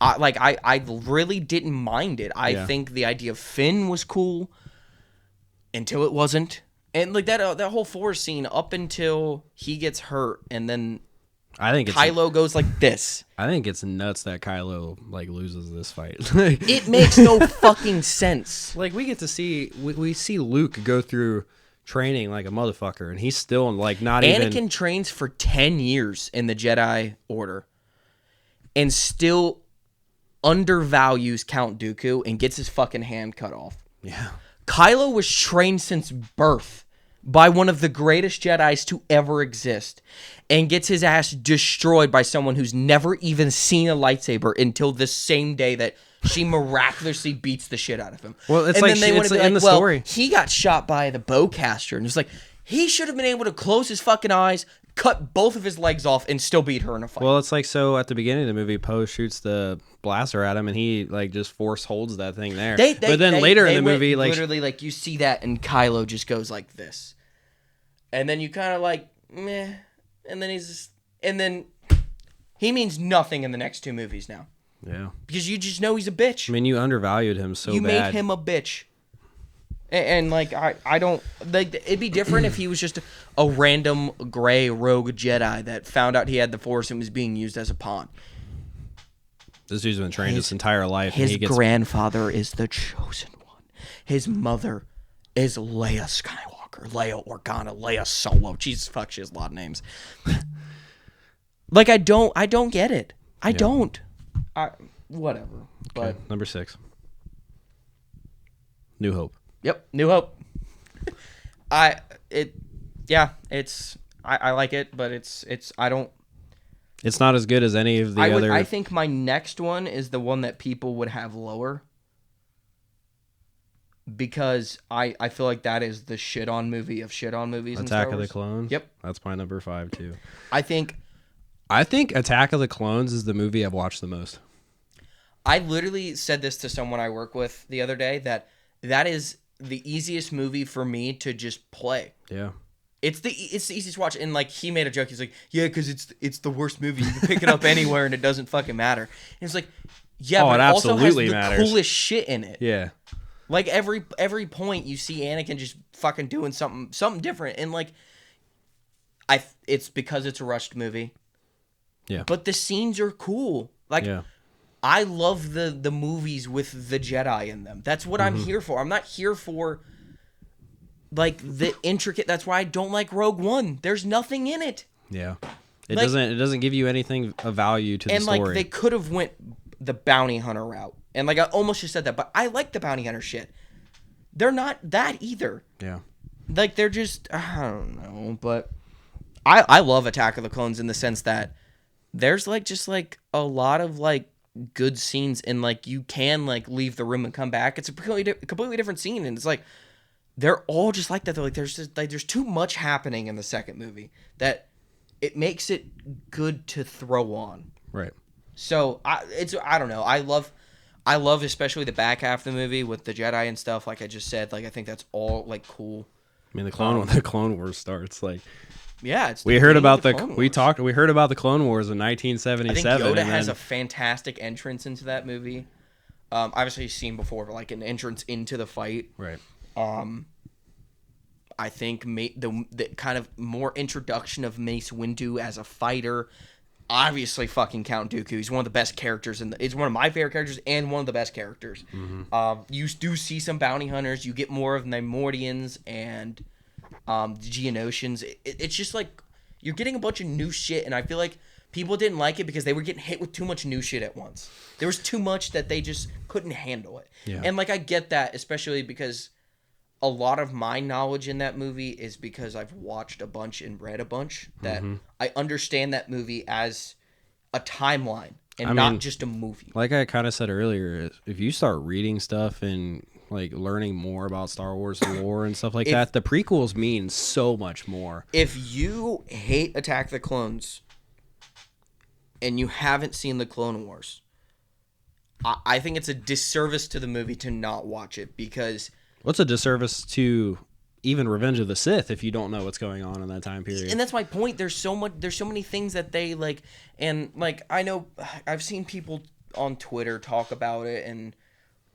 I really didn't mind it. I think the idea of Finn was cool until it wasn't. And like that whole Force scene up until he gets hurt and then I think Kylo goes like this. I think it's nuts that Kylo like loses this fight. It makes no fucking sense. Like we get to see we see Luke go through training like a motherfucker, and he's still like not Anakin even. trains for 10 years in the Jedi Order and still undervalues Count Dooku and gets his fucking hand cut off. Yeah. Kylo was trained since birth by one of the greatest Jedis to ever exist and gets his ass destroyed by someone who's never even seen a lightsaber until the same day that she miraculously beats the shit out of him. Well, it's and like then they want it's to be in like, the well, story. he got shot by the bowcaster, and it's like he should have been able to close his fucking eyes, cut both of his legs off, and still beat her in a fight. Well, it's like so at the beginning of the movie, Poe shoots the blaster at him, and he like just force holds that thing there. But then later in the movie, like literally, like you see that, and Kylo just goes like this, and then you kind of like meh, and then and then he means nothing in the next 2 movies now. Yeah. Because you just know he's a bitch. I mean, you undervalued him so you bad. made him a bitch. And like I don't like it'd be different if he was just a random gray rogue Jedi that found out he had the Force and was being used as a pawn. This dude's been trained his entire life. And His he gets grandfather is the chosen one. His mother is Leia Skywalker, Leia Organa, Leia Solo. Jesus fuck, she has a lot of names. Like I don't get it. I don't. Whatever. But okay, number 6. New Hope. Yep, New Hope. I like it, but I don't. It's not as good as any of the other. I think my next one is the one that people would have lower. Because I feel like that is the shit on movie of shit on movies. Attack of the Clones. Yep, That's my number 5 too. I think Attack of the Clones is the movie I've watched the most. I literally said this to someone I work with the other day that is the easiest movie for me to just play. Yeah. It's the easiest to watch, and like he made a joke. He's like, "Yeah, because it's the worst movie. You can pick it up anywhere, and it doesn't fucking matter." And it's like, yeah, but it it also has absolutely the matters. coolest shit in it. Yeah. Like every point you see Anakin just fucking doing something different, and like, it's because it's a rushed movie. Yeah. But the scenes are cool. Like, Yeah. I love the movies with the Jedi in them. That's what I'm here for. I'm not here for like the intricate. That's why I don't like Rogue One. There's nothing in it. Yeah. It Like- doesn't give you anything of value to the And story. like they could have went the bounty hunter route And like I almost just said that, but I like the bounty hunter shit. They're not that either. Yeah. Like they're just I don't know, but I love Attack of the Clones in the sense that there's like just like a lot of like good scenes and like you can like leave the room and come back. It's a completely different scene and it's like they're all just like that. They're like there's too much happening in the second movie that it makes it good to throw on. Right. So I don't know. I love especially the back half of the movie with the Jedi and stuff. Like I just said, like I think that's all like cool. I mean, the Clone Wars starts like. Yeah, it's We heard about We heard about the Clone Wars in 1977. I think Yoda and has then, a fantastic entrance into that movie. Obviously seen before, but like an entrance into the fight. right. I think the kind of more introduction of Mace Windu as a fighter. Obviously, fucking Count Dooku. He's one of the best characters it's one of my favorite characters and one of the best characters. Mm-hmm. You do see some bounty hunters. You get more of Neimoidians and Geonosians. It's just like you're getting a bunch of new shit, and I feel like people didn't like it because they were getting hit with too much new shit at once. There was too much that they just couldn't handle it. Yeah. And like I get that, especially because a lot of my knowledge in that movie is because I've watched a bunch and read a bunch that I understand that movie as a timeline and not just a movie. Like I kind of said earlier, if you start reading stuff and like learning more about Star Wars lore and stuff like that, the prequels mean so much more. If you hate Attack the Clones and you haven't seen the Clone Wars, I think it's a disservice to the movie to not watch it because... What's a disservice to even Revenge of the Sith if you don't know what's going on in that time period? And that's my point. There's so many things that they like, and like I know I've seen people on Twitter talk about it and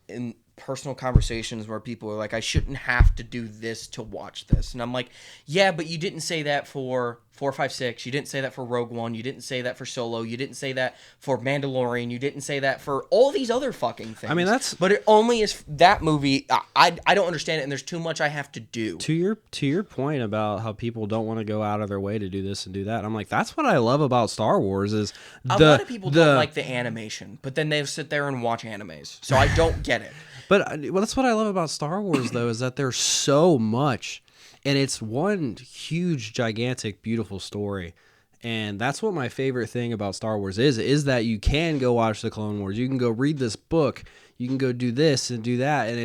in personal conversations where people are like, I shouldn't have to do this to watch this, and I'm like, yeah, but you didn't say that for 4, 5, 6. You didn't say that for Rogue One. You didn't say that for Solo. You didn't say that for Mandalorian. You didn't say that for all these other fucking things. I mean, but it only is that movie. I don't understand it, and there's too much I have to do. To your point about how people don't want to go out of their way to do this and do that, I'm like, that's what I love about Star Wars is a lot of people don't like the animation, but then they sit there and watch animes, so I don't get it. But that's what I love about Star Wars, though, is that there's so much, and it's one huge, gigantic, beautiful story. And that's what my favorite thing about Star Wars is that you can go watch the Clone Wars. You can go read this book. You can go do this and do that, and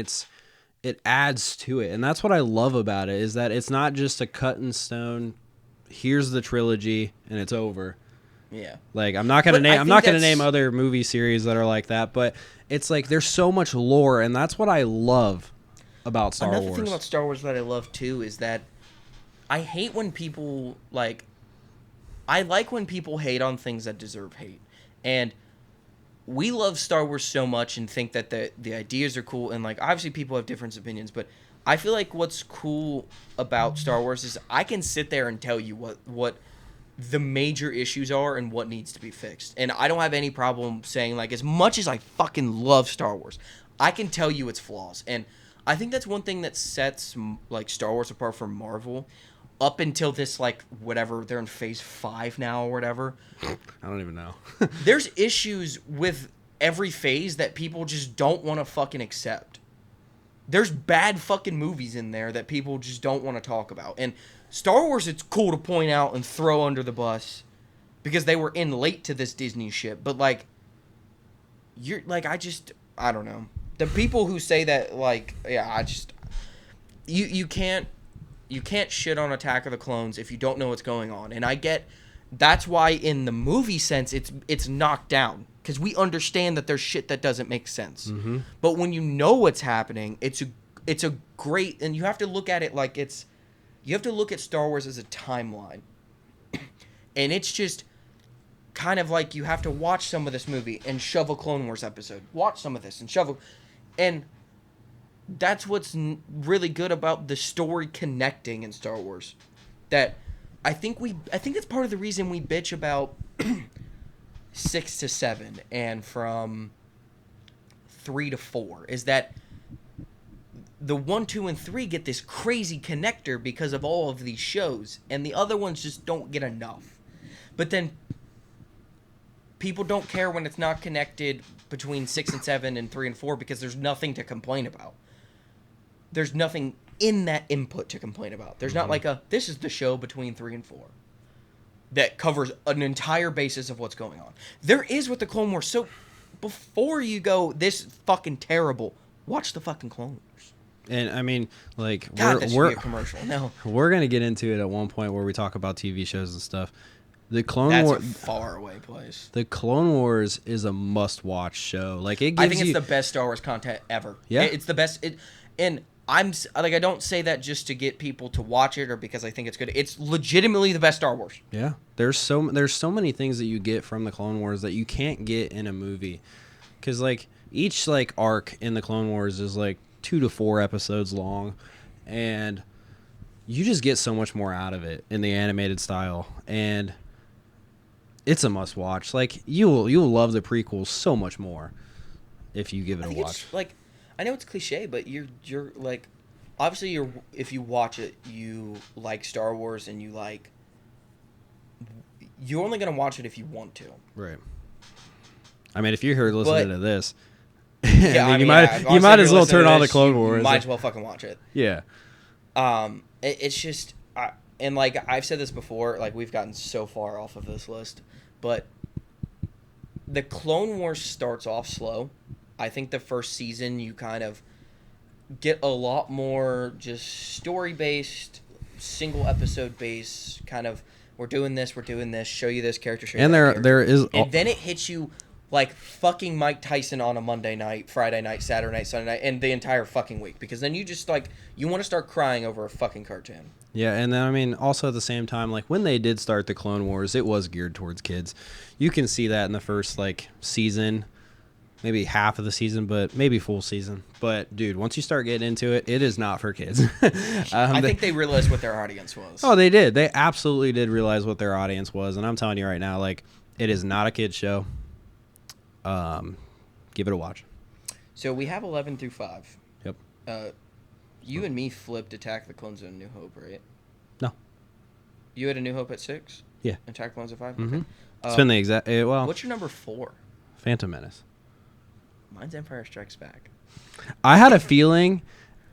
it adds to it. And that's what I love about it, is that it's not just a cut in stone, here's the trilogy, and it's over. Yeah. Like I'm not gonna name other movie series that are like that, but it's like there's so much lore, and that's what I love about Star Wars. Another thing about Star Wars that I love too is that I hate when people I like when people hate on things that deserve hate. And we love Star Wars so much and think that the ideas are cool, and like obviously people have different opinions, but I feel like what's cool about Star Wars is I can sit there and tell you what the major issues are and what needs to be fixed. And I don't have any problem saying, like, as much as I fucking love Star Wars, I can tell you its flaws. And I think that's one thing that sets, like, Star Wars apart from Marvel up until this, like, whatever, they're in phase 5 now or whatever. I don't even know. There's issues with every phase that people just don't want to fucking accept. There's bad fucking movies in there that people just don't want to talk about. And Star Wars, it's cool to point out and throw under the bus because they were in late to this Disney shit. But, like, you're, like, I don't know. The people who say that, like, yeah, you can't shit on Attack of the Clones if you don't know what's going on. And I get, that's why in the movie sense, it's knocked down. Because we understand that there's shit that doesn't make sense. Mm-hmm. But when you know what's happening, it's a great, and you have to look at it like you have to look at Star Wars as a timeline. And it's just kind of like you have to watch some of this movie and shove a Clone Wars episode. Watch some of this and shove and that's what's really good about the story connecting in Star Wars. That I think that's part of the reason we bitch about 6 to 7 and from 3 to 4 is that the 1, 2, and 3 get this crazy connector because of all of these shows, and the other ones just don't get enough. But then people don't care when it's not connected between 6 and 7 and 3 and 4 because there's nothing to complain about. There's nothing in that input to complain about. There's not like this is the show between 3 and 4 that covers an entire basis of what's going on. There is with the Clone Wars. So before you go, this is fucking terrible, watch the fucking Clone Wars. And I mean, like, God, that should be a commercial. No, we're gonna get into it at one point where we talk about TV shows and stuff. The Clone Wars, that's a far away place. The Clone Wars is a must-watch show. Like, it gives I think it's the best Star Wars content ever. Yeah, it's the best. And I'm like, I don't say that just to get people to watch it or because I think it's good. It's legitimately the best Star Wars. Yeah, there's so many things that you get from the Clone Wars that you can't get in a movie, because like each like arc in the Clone Wars is like 2 to 4 episodes long, and you just get so much more out of it in the animated style, and it's a must watch. Like you'll love the prequels so much more if you give it a watch. Like, I know it's cliche, but you're like, obviously if you watch it, you like Star Wars and you're only gonna watch it if you want to. Right. I mean, if you're here listening to this, yeah, I mean, you might as well turn on the Clone Wars. You might as well fucking watch it. Yeah. It's just, and like I've said this before, like we've gotten so far off of this list, but the Clone Wars starts off slow. I think the first season you kind of get a lot more just story-based, single episode-based kind of, we're doing this, show you this character, show you and that there character. is, and then it hits you like fucking Mike Tyson on a Monday night, Friday night, Saturday night, Sunday night, and the entire fucking week, because then you just like, you want to start crying over a fucking cartoon. Yeah, and then I mean, also at the same time, like when they did start the Clone Wars, it was geared towards kids. You can see that in the first like season. Maybe half of the season, but maybe full season. But, dude, once you start getting into it, it is not for kids. I think they realized what their audience was. Oh, they did. They absolutely did realize what their audience was. And I'm telling you right now, like, it is not a kid's show. Give it a watch. So we have 11 through 5. Yep. You and me flipped Attack the Clones and New Hope, right? No. You had a New Hope at 6? Yeah. Attack the Clones at 5? Mm-hmm. Okay. It's been the exact... well, what's your number 4? Phantom Menace. Mine's Empire Strikes Back. I had a feeling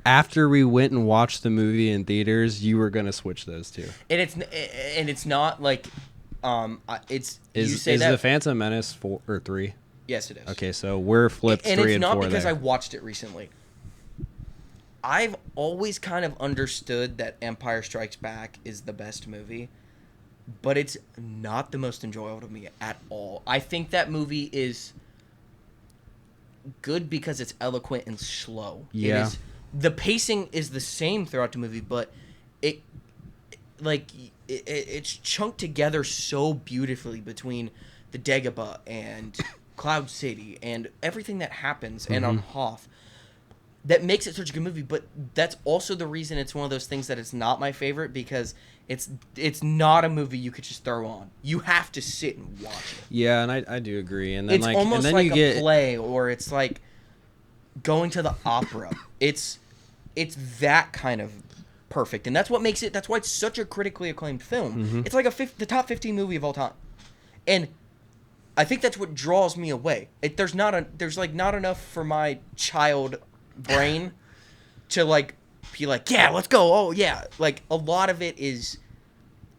after we went and watched the movie in theaters, you were going to switch those two. And it's not like it's you say is that the Phantom Menace 4 or 3? Yes, it is. Okay, so we're flipped 3 and 4 And it's not because there. I watched it recently. I've always kind of understood that Empire Strikes Back is the best movie, but it's not the most enjoyable to me at all. I think that movie is good because it's eloquent and slow. Yeah. The pacing is the same throughout the movie, but it's chunked together so beautifully between the Dagobah and Cloud City and everything that happens and on Hoth. That makes it such a good movie, but that's also the reason it's one of those things that it's not my favorite, because it's not a movie you could just throw on. You have to sit and watch it. Yeah, and I do agree. And then It's like, almost and then like you a get play, or it's like going to the opera. It's that kind of perfect, and that's what makes it. That's why it's such a critically acclaimed film. Mm-hmm. It's like the top 15 movie of all time, and I think that's what draws me away. There's not enough for my child brain to like be like, yeah, let's go. Oh yeah, like a lot of it is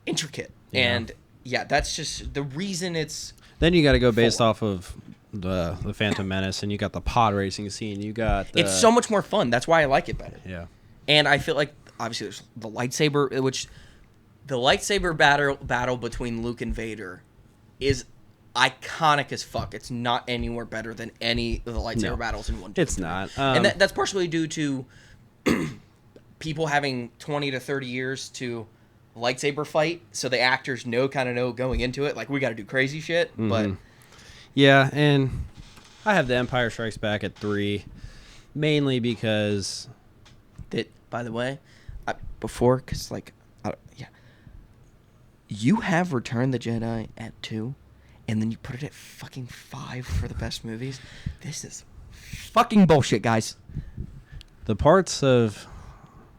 intricate, and yeah, that's just the reason it's. Then you got to go based off of the Phantom Menace, and you got the pod racing scene. You got it's so much more fun. That's why I like it better. Yeah, and I feel like obviously there's the lightsaber battle between Luke and Vader is iconic as fuck. It's not anywhere better than any of the lightsaber battles in 1, 2, it's 3. not, and that's partially due to people having 20 to 30 years to lightsaber fight, so the actors know going into it, like, we got to do crazy shit. Mm-hmm. But yeah, and I have the Empire Strikes Back at 3, mainly because that, by the way, you have Return the Jedi at 2. And then you put it at fucking 5 for the best movies. This is fucking bullshit, guys. the parts of.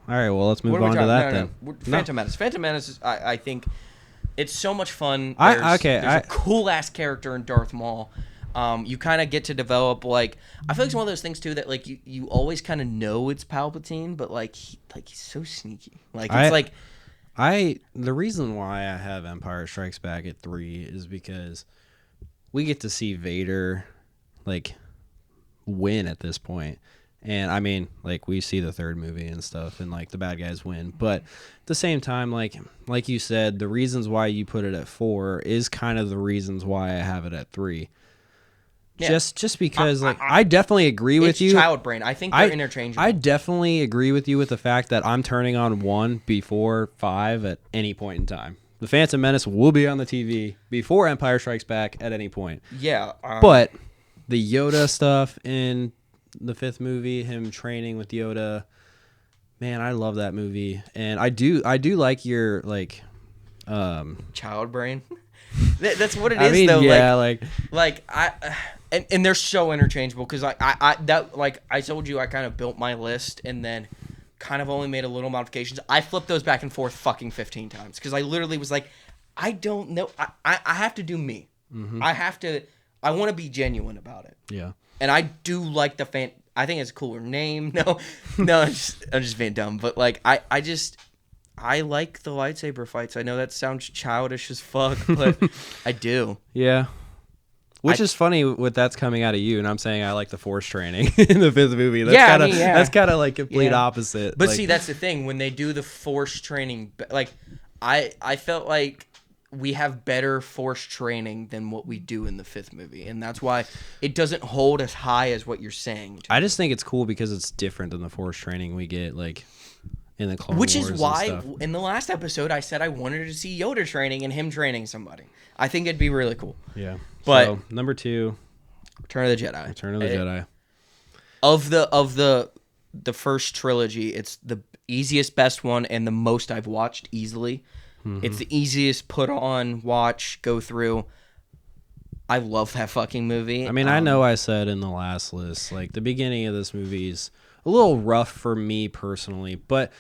All right, well, let's move on to that then. Phantom Menace. Phantom Menace is, I think, It's so much fun. There's a cool ass character in Darth Maul. You kind of get to develop like I feel like it's one of those things too that like you always kind of know it's Palpatine, but like he's so sneaky. Like it's the reason why I have Empire Strikes Back at 3 is because we get to see Vader like win at this point. And I mean, like we see the third movie and stuff and like the bad guys win, but at the same time, like you said, the reasons why you put it at 4 is kind of the reasons why I have it at 3. Yeah. Just because I definitely agree with you. It's child brain. I think they're interchangeable. I definitely agree with you with the fact that I'm turning on 1 before 5 at any point in time. The Phantom Menace will be on the TV before Empire Strikes Back at any point. Yeah. But the Yoda stuff in the 5th movie, him training with Yoda, man, I love that movie. And I do like your like child brain. That's what it is. I mean, though. Yeah, and they're so interchangeable because I told you I kind of built my list and then kind of only made a little modifications. I flipped those back and forth fucking 15 times because I literally was like, I don't know. I have to do me. Mm-hmm. I want to be genuine about it. Yeah. And I do like the fan. I think it's a cooler name. No, I'm just being dumb. But like, I like the lightsaber fights. I know that sounds childish as fuck, but I do. Yeah. Which is funny with that's coming out of you, and I'm saying I like the Force training in the 5th movie. That's kind of like complete opposite. But see, that's the thing. When they do the Force training, like I felt like we have better Force training than what we do in the 5th movie, and that's why it doesn't hold as high as what you're saying. I just think it's cool because it's different than the Force training we get, like in the Clone Which Wars is why in the last episode I said I wanted to see Yoda training and him training somebody. I think it'd be really cool. Yeah. But so, number 2, Return of the Jedi. Return of the Jedi. Of the first trilogy, it's the easiest, best one, and the most I've watched easily. Mm-hmm. It's the easiest put on, watch, go through. I love that fucking movie. I mean, I know I said in the last list, like the beginning of this movie is a little rough for me personally, but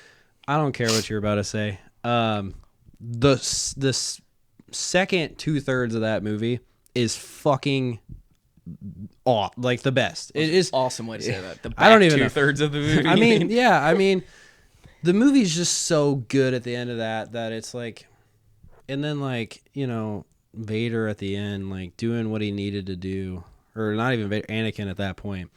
I don't care what you're about to say. The second 2/3 of that movie is fucking like the best. It is awesome way to say that. The back I don't even 2/3 of the movie. I mean, yeah, I mean, the movie's just so good at the end of that it's like, and then like, you know, Vader at the end, like doing what he needed to do, or not even Vader, Anakin at that point,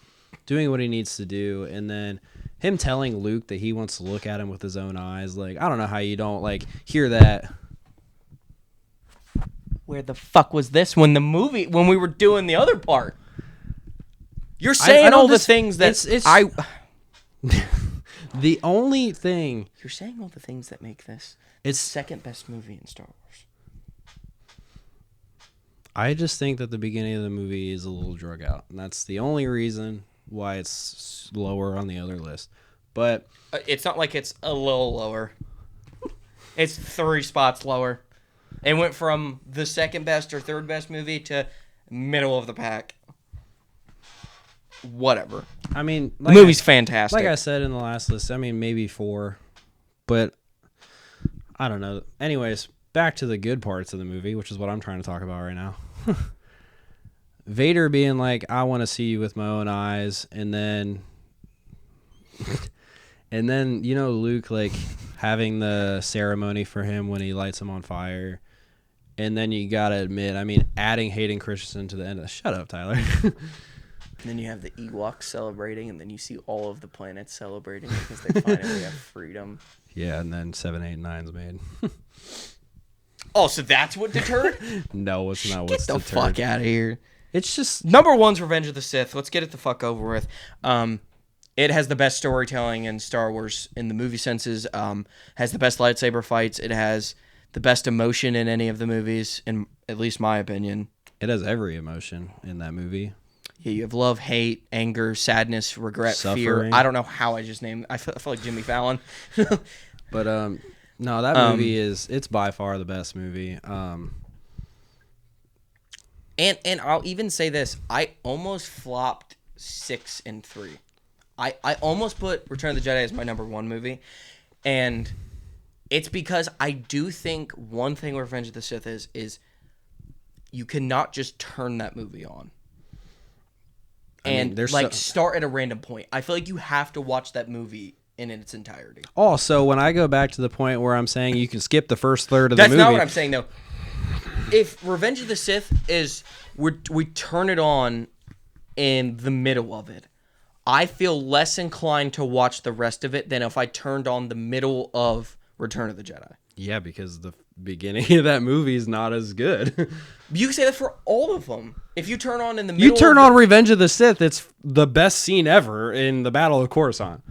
doing what he needs to do, and then him telling Luke that he wants to look at him with his own eyes. Like, I don't know how you don't like hear that. Where the fuck was this when we were doing the other part? You're saying all the things that the only thing you're saying all the things that make this it's second best movie in Star Wars. I just think that the beginning of the movie is a little drug out, and that's the only reason why it's lower on the other list. But it's not like it's a little lower. It's 3 spots lower. It went from the second best or third best movie to middle of the pack. Whatever. I mean, the movie's fantastic. Like I said in the last list, I mean, maybe 4. But I don't know. Anyways, back to the good parts of the movie, which is what I'm trying to talk about right now. Vader being like, I want to see you with my own eyes. And then, you know, Luke, like, having the ceremony for him when he lights him on fire. And then you got to admit, I mean, adding Hayden Christensen to the end of... Shut up, Tyler. And then you have the Ewoks celebrating, and then you see all of the planets celebrating because they finally have freedom. Yeah, and then 7, 8, and 9's made. Oh, so that's what deterred? No, it's not what's deterred. Get the fuck out of here. It's just... Number 1's Revenge of the Sith. Let's get it the fuck over with. It has the best storytelling in Star Wars in the movie senses. Has the best lightsaber fights. It has the best emotion in any of the movies, in at least my opinion. It has every emotion in that movie. Yeah, you have love, hate, anger, sadness, regret, suffering. Fear. I don't know how I just named. I feel like Jimmy Fallon. But no, that movie it's by far the best movie. And I'll even say this: I almost flopped 6 and 3. I almost put Return of the Jedi as my number 1 movie, and It's because I do think one thing Revenge of the Sith is you cannot just turn that movie on and start at a random point. I feel like you have to watch that movie in its entirety. Also, when I go back to the point where I'm saying you can skip the first third of the movie. That's not what I'm saying, though. If Revenge of the Sith is we turn it on in the middle of it, I feel less inclined to watch the rest of it than if I turned on the middle of Return of the Jedi. Yeah, because the beginning of that movie is not as good. You can say that for all of them. If you turn on in the middle, you turn on Revenge of the Sith, it's the best scene ever in the Battle of Coruscant.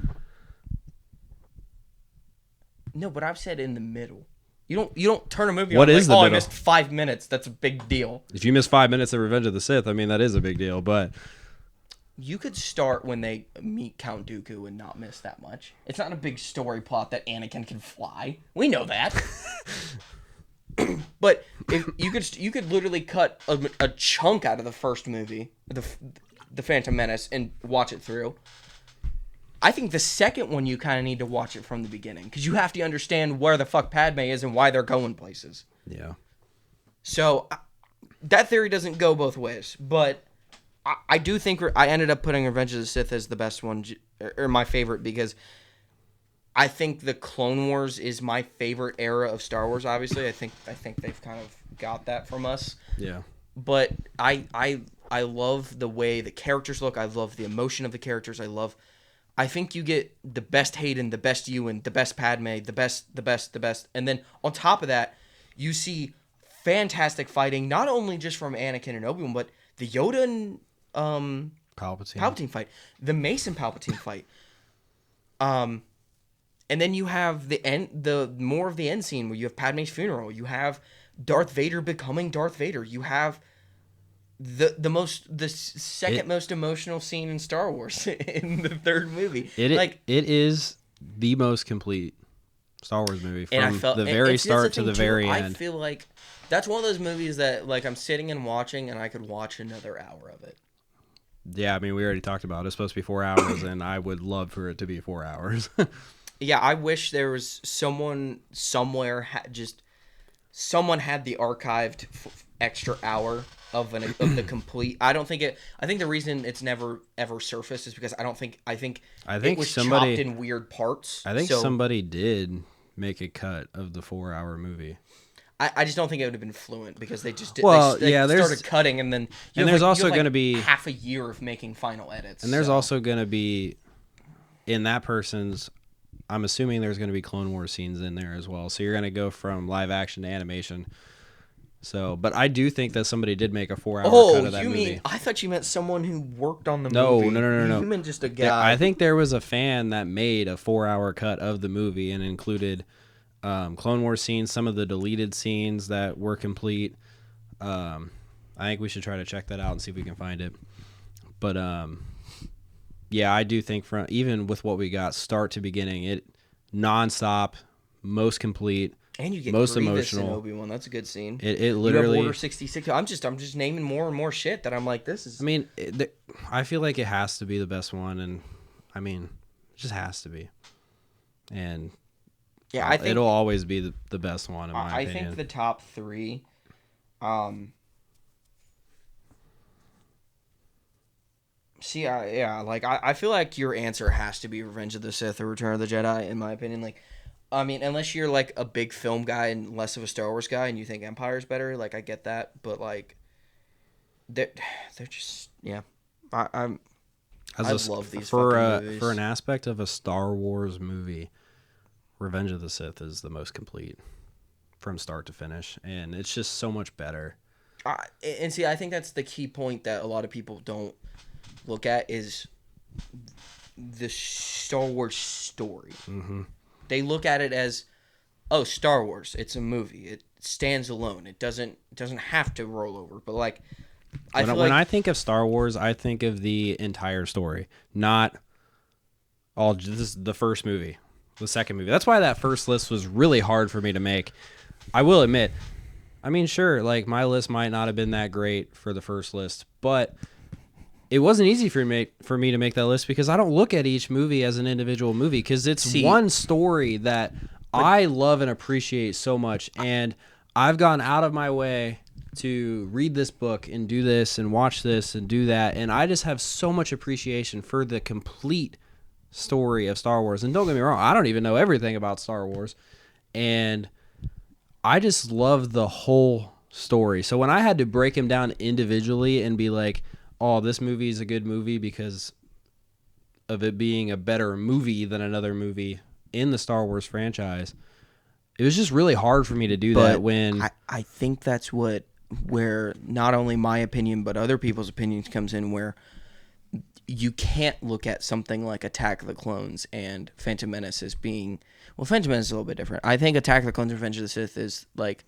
No, but I've said in the middle. You don't turn a movie what on is like, the I middle? missed 5 minutes. That's a big deal. If you miss 5 minutes of Revenge of the Sith, I mean, that is a big deal, but... You could start when they meet Count Dooku and not miss that much. It's not a big story plot that Anakin can fly. We know that. But if you could literally cut a chunk out of the first movie, the Phantom Menace, and watch it through. I think the second one you kind of need to watch it from the beginning because you have to understand where the fuck Padme is and why they're going places. Yeah. So that theory doesn't go both ways, but I do think I ended up putting Revenge of the Sith as the best one or my favorite because I think the Clone Wars is my favorite era of Star Wars. Obviously, I think they've kind of got that from us. Yeah. But I love the way the characters look. I love the emotion of the characters. I think you get the best Hayden, the best Ewan, the best Padme, the best. And then on top of that, you see fantastic fighting, not only just from Anakin and Obi-Wan, but the Yoda and Palpatine fight, the Mace and Palpatine fight. And then you have the more of the end scene where you have Padme's funeral. You have Darth Vader becoming Darth Vader. You have the second most emotional scene in Star Wars in the third movie. It is the most complete Star Wars movie from the very start to the very end. I feel like that's one of those movies that like I'm sitting and watching and I could watch another hour of it. Yeah, I mean, we already talked about it. It's supposed to be 4 hours, and I would love for it to be 4 hours. Yeah, I wish there was someone somewhere someone had the archived extra hour of the complete. I think the reason it's never ever surfaced is because I think it was chopped in weird parts. I think somebody did make a cut of the 4 hour movie. I just don't think it would have been fluent because they just did. Well, they yeah, started cutting and then there's also going to be half a year of making final edits. And there's also going to be in that person's. I'm assuming there's going to be Clone Wars scenes in there as well. So you're going to go from live action to animation. So, but I do think that somebody did make a 4 hour cut of that movie. I thought you meant someone who worked on the movie. No. You meant just a guy. I think there was a fan that made a 4 hour cut of the movie and included Clone Wars scenes, some of the deleted scenes that were complete. I think we should try to check that out and see if we can find it. But yeah, I do think from even with what we got, start to beginning, it nonstop, most complete, and you get most Grievous emotional. In Obi-Wan. That's a good scene. It literally. You have Order 66. I'm just naming more and more shit that I'm like, this is. I mean, I feel like it has to be the best one, and I mean, it just has to be. And yeah, I think it'll always be the best one in my opinion. I think the top three. See, I feel like your answer has to be Revenge of the Sith or Return of the Jedi, in my opinion. Like, I mean, unless you're like a big film guy and less of a Star Wars guy, and you think Empire's better, like I get that, but like, they're just I love these fucking movies. For an aspect of a Star Wars movie, Revenge of the Sith is the most complete from start to finish, and it's just so much better. And see, I think that's the key point that a lot of people don't look at is the Star Wars story. Mm-hmm. They look at it as, oh, Star Wars. It's a movie. It stands alone. It doesn't have to roll over. But like, when I think of Star Wars, I think of the entire story, not all just the first movie, the second movie. That's why that first list was really hard for me to make. I will admit. I mean, sure, like my list might not have been that great for the first list, but it wasn't easy for me to make that list because I don't look at each movie as an individual movie because it's one story that I love and appreciate so much, and I've gone out of my way to read this book and do this and watch this and do that, and I just have so much appreciation for the complete story of Star Wars. And don't get me wrong, I don't even know everything about Star Wars, and I just love the whole story. So when I had to break him down individually and be like, oh, this movie is a good movie because of it being a better movie than another movie in the Star Wars franchise, it was just really hard for me to do that when... I think that's where not only my opinion but other people's opinions comes in, where you can't look at something like Attack of the Clones and Phantom Menace as being... Well, Phantom Menace is a little bit different. I think Attack of the Clones and Revenge of the Sith is like...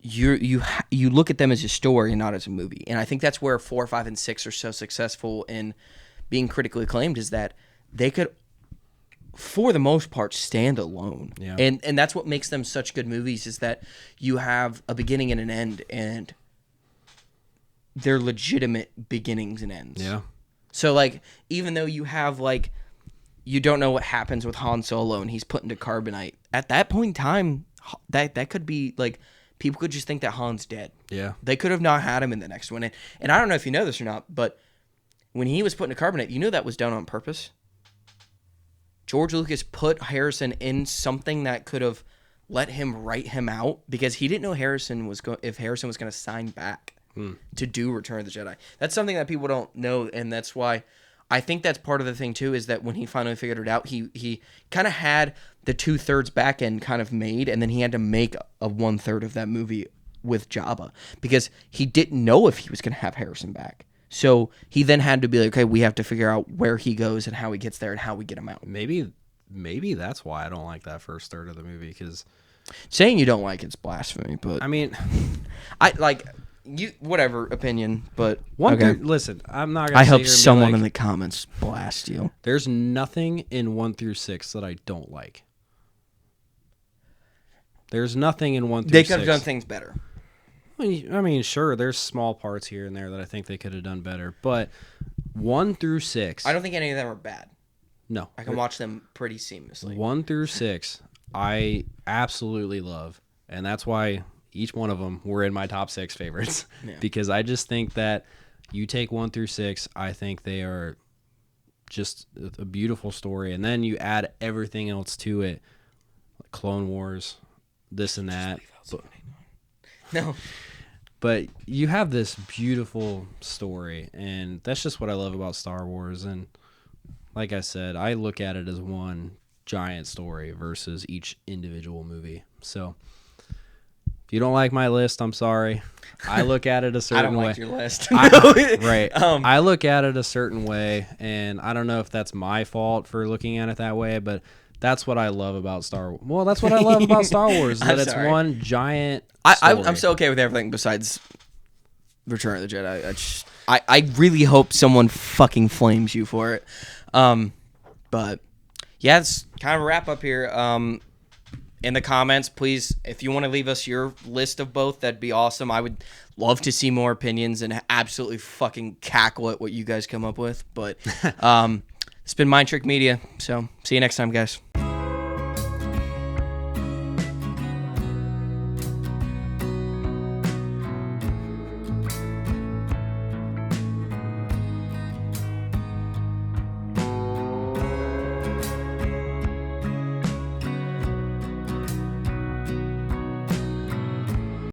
You look at them as a story and not as a movie. And I think that's where 4, 5, and 6 are so successful in being critically acclaimed, is that they could, for the most part, stand alone. Yeah. And that's what makes them such good movies, is that you have a beginning and an end, and they're legitimate beginnings and ends. Yeah. So, like, even though you have, like, you don't know what happens with Han Solo and he's put into carbonite, at that point in time, that could be, like... People could just think that Han's dead. Yeah. They could have not had him in the next one. And I don't know if you know this or not, but when he was put into carbonite, you know that was done on purpose? George Lucas put Harrison in something that could have let him write him out, because he didn't know if Harrison was going to sign back to do Return of the Jedi. That's something that people don't know, and that's why I think that's part of the thing too, is that when he finally figured it out, he kind of had the 2/3 back end kind of made, and then he had to make a 1/3 of that movie with Jabba, because he didn't know if he was going to have Harrison back. So he then had to be like, okay, we have to figure out where he goes and how he gets there and how we get him out. Maybe that's why I don't like that first third of the movie, because saying you don't like it's blasphemy, but I mean, I like you whatever opinion, but listen, I'm not gonna I sit hope here and be someone like, in the comments blast you. There's nothing in 1 through 6 that I don't like. There's nothing in 1 through 6. They could have done things better. I mean, sure, there's small parts here and there that I think they could have done better, but 1 through 6, I don't think any of them are bad. No, I can watch them pretty seamlessly. 1 through 6, I absolutely love, and that's why each one of them were in my top 6 favorites. Yeah. Because I just think that you take 1 through 6, I think they are just a beautiful story, and then you add everything else to it, like Clone Wars, this and that. No. But you have this beautiful story, and that's just what I love about Star Wars. And like I said, I look at it as one giant story versus each individual movie. So if you don't like my list, I'm sorry. I look at it a certain way. I don't like your list. Right. I look at it a certain way, and I don't know if that's my fault for looking at it that way, but that's what I love about Star Wars. Well, that's what I love about Star Wars, is that it's one giant story. I'm so okay with everything besides Return of the Jedi. I really hope someone fucking flames you for it. But yeah, it's kind of a wrap up here. In the comments, please, if you want to leave us your list of both, that'd be awesome. I would love to see more opinions and absolutely fucking cackle at what you guys come up with. But it's been Mind Trick Media, so see you next time, guys.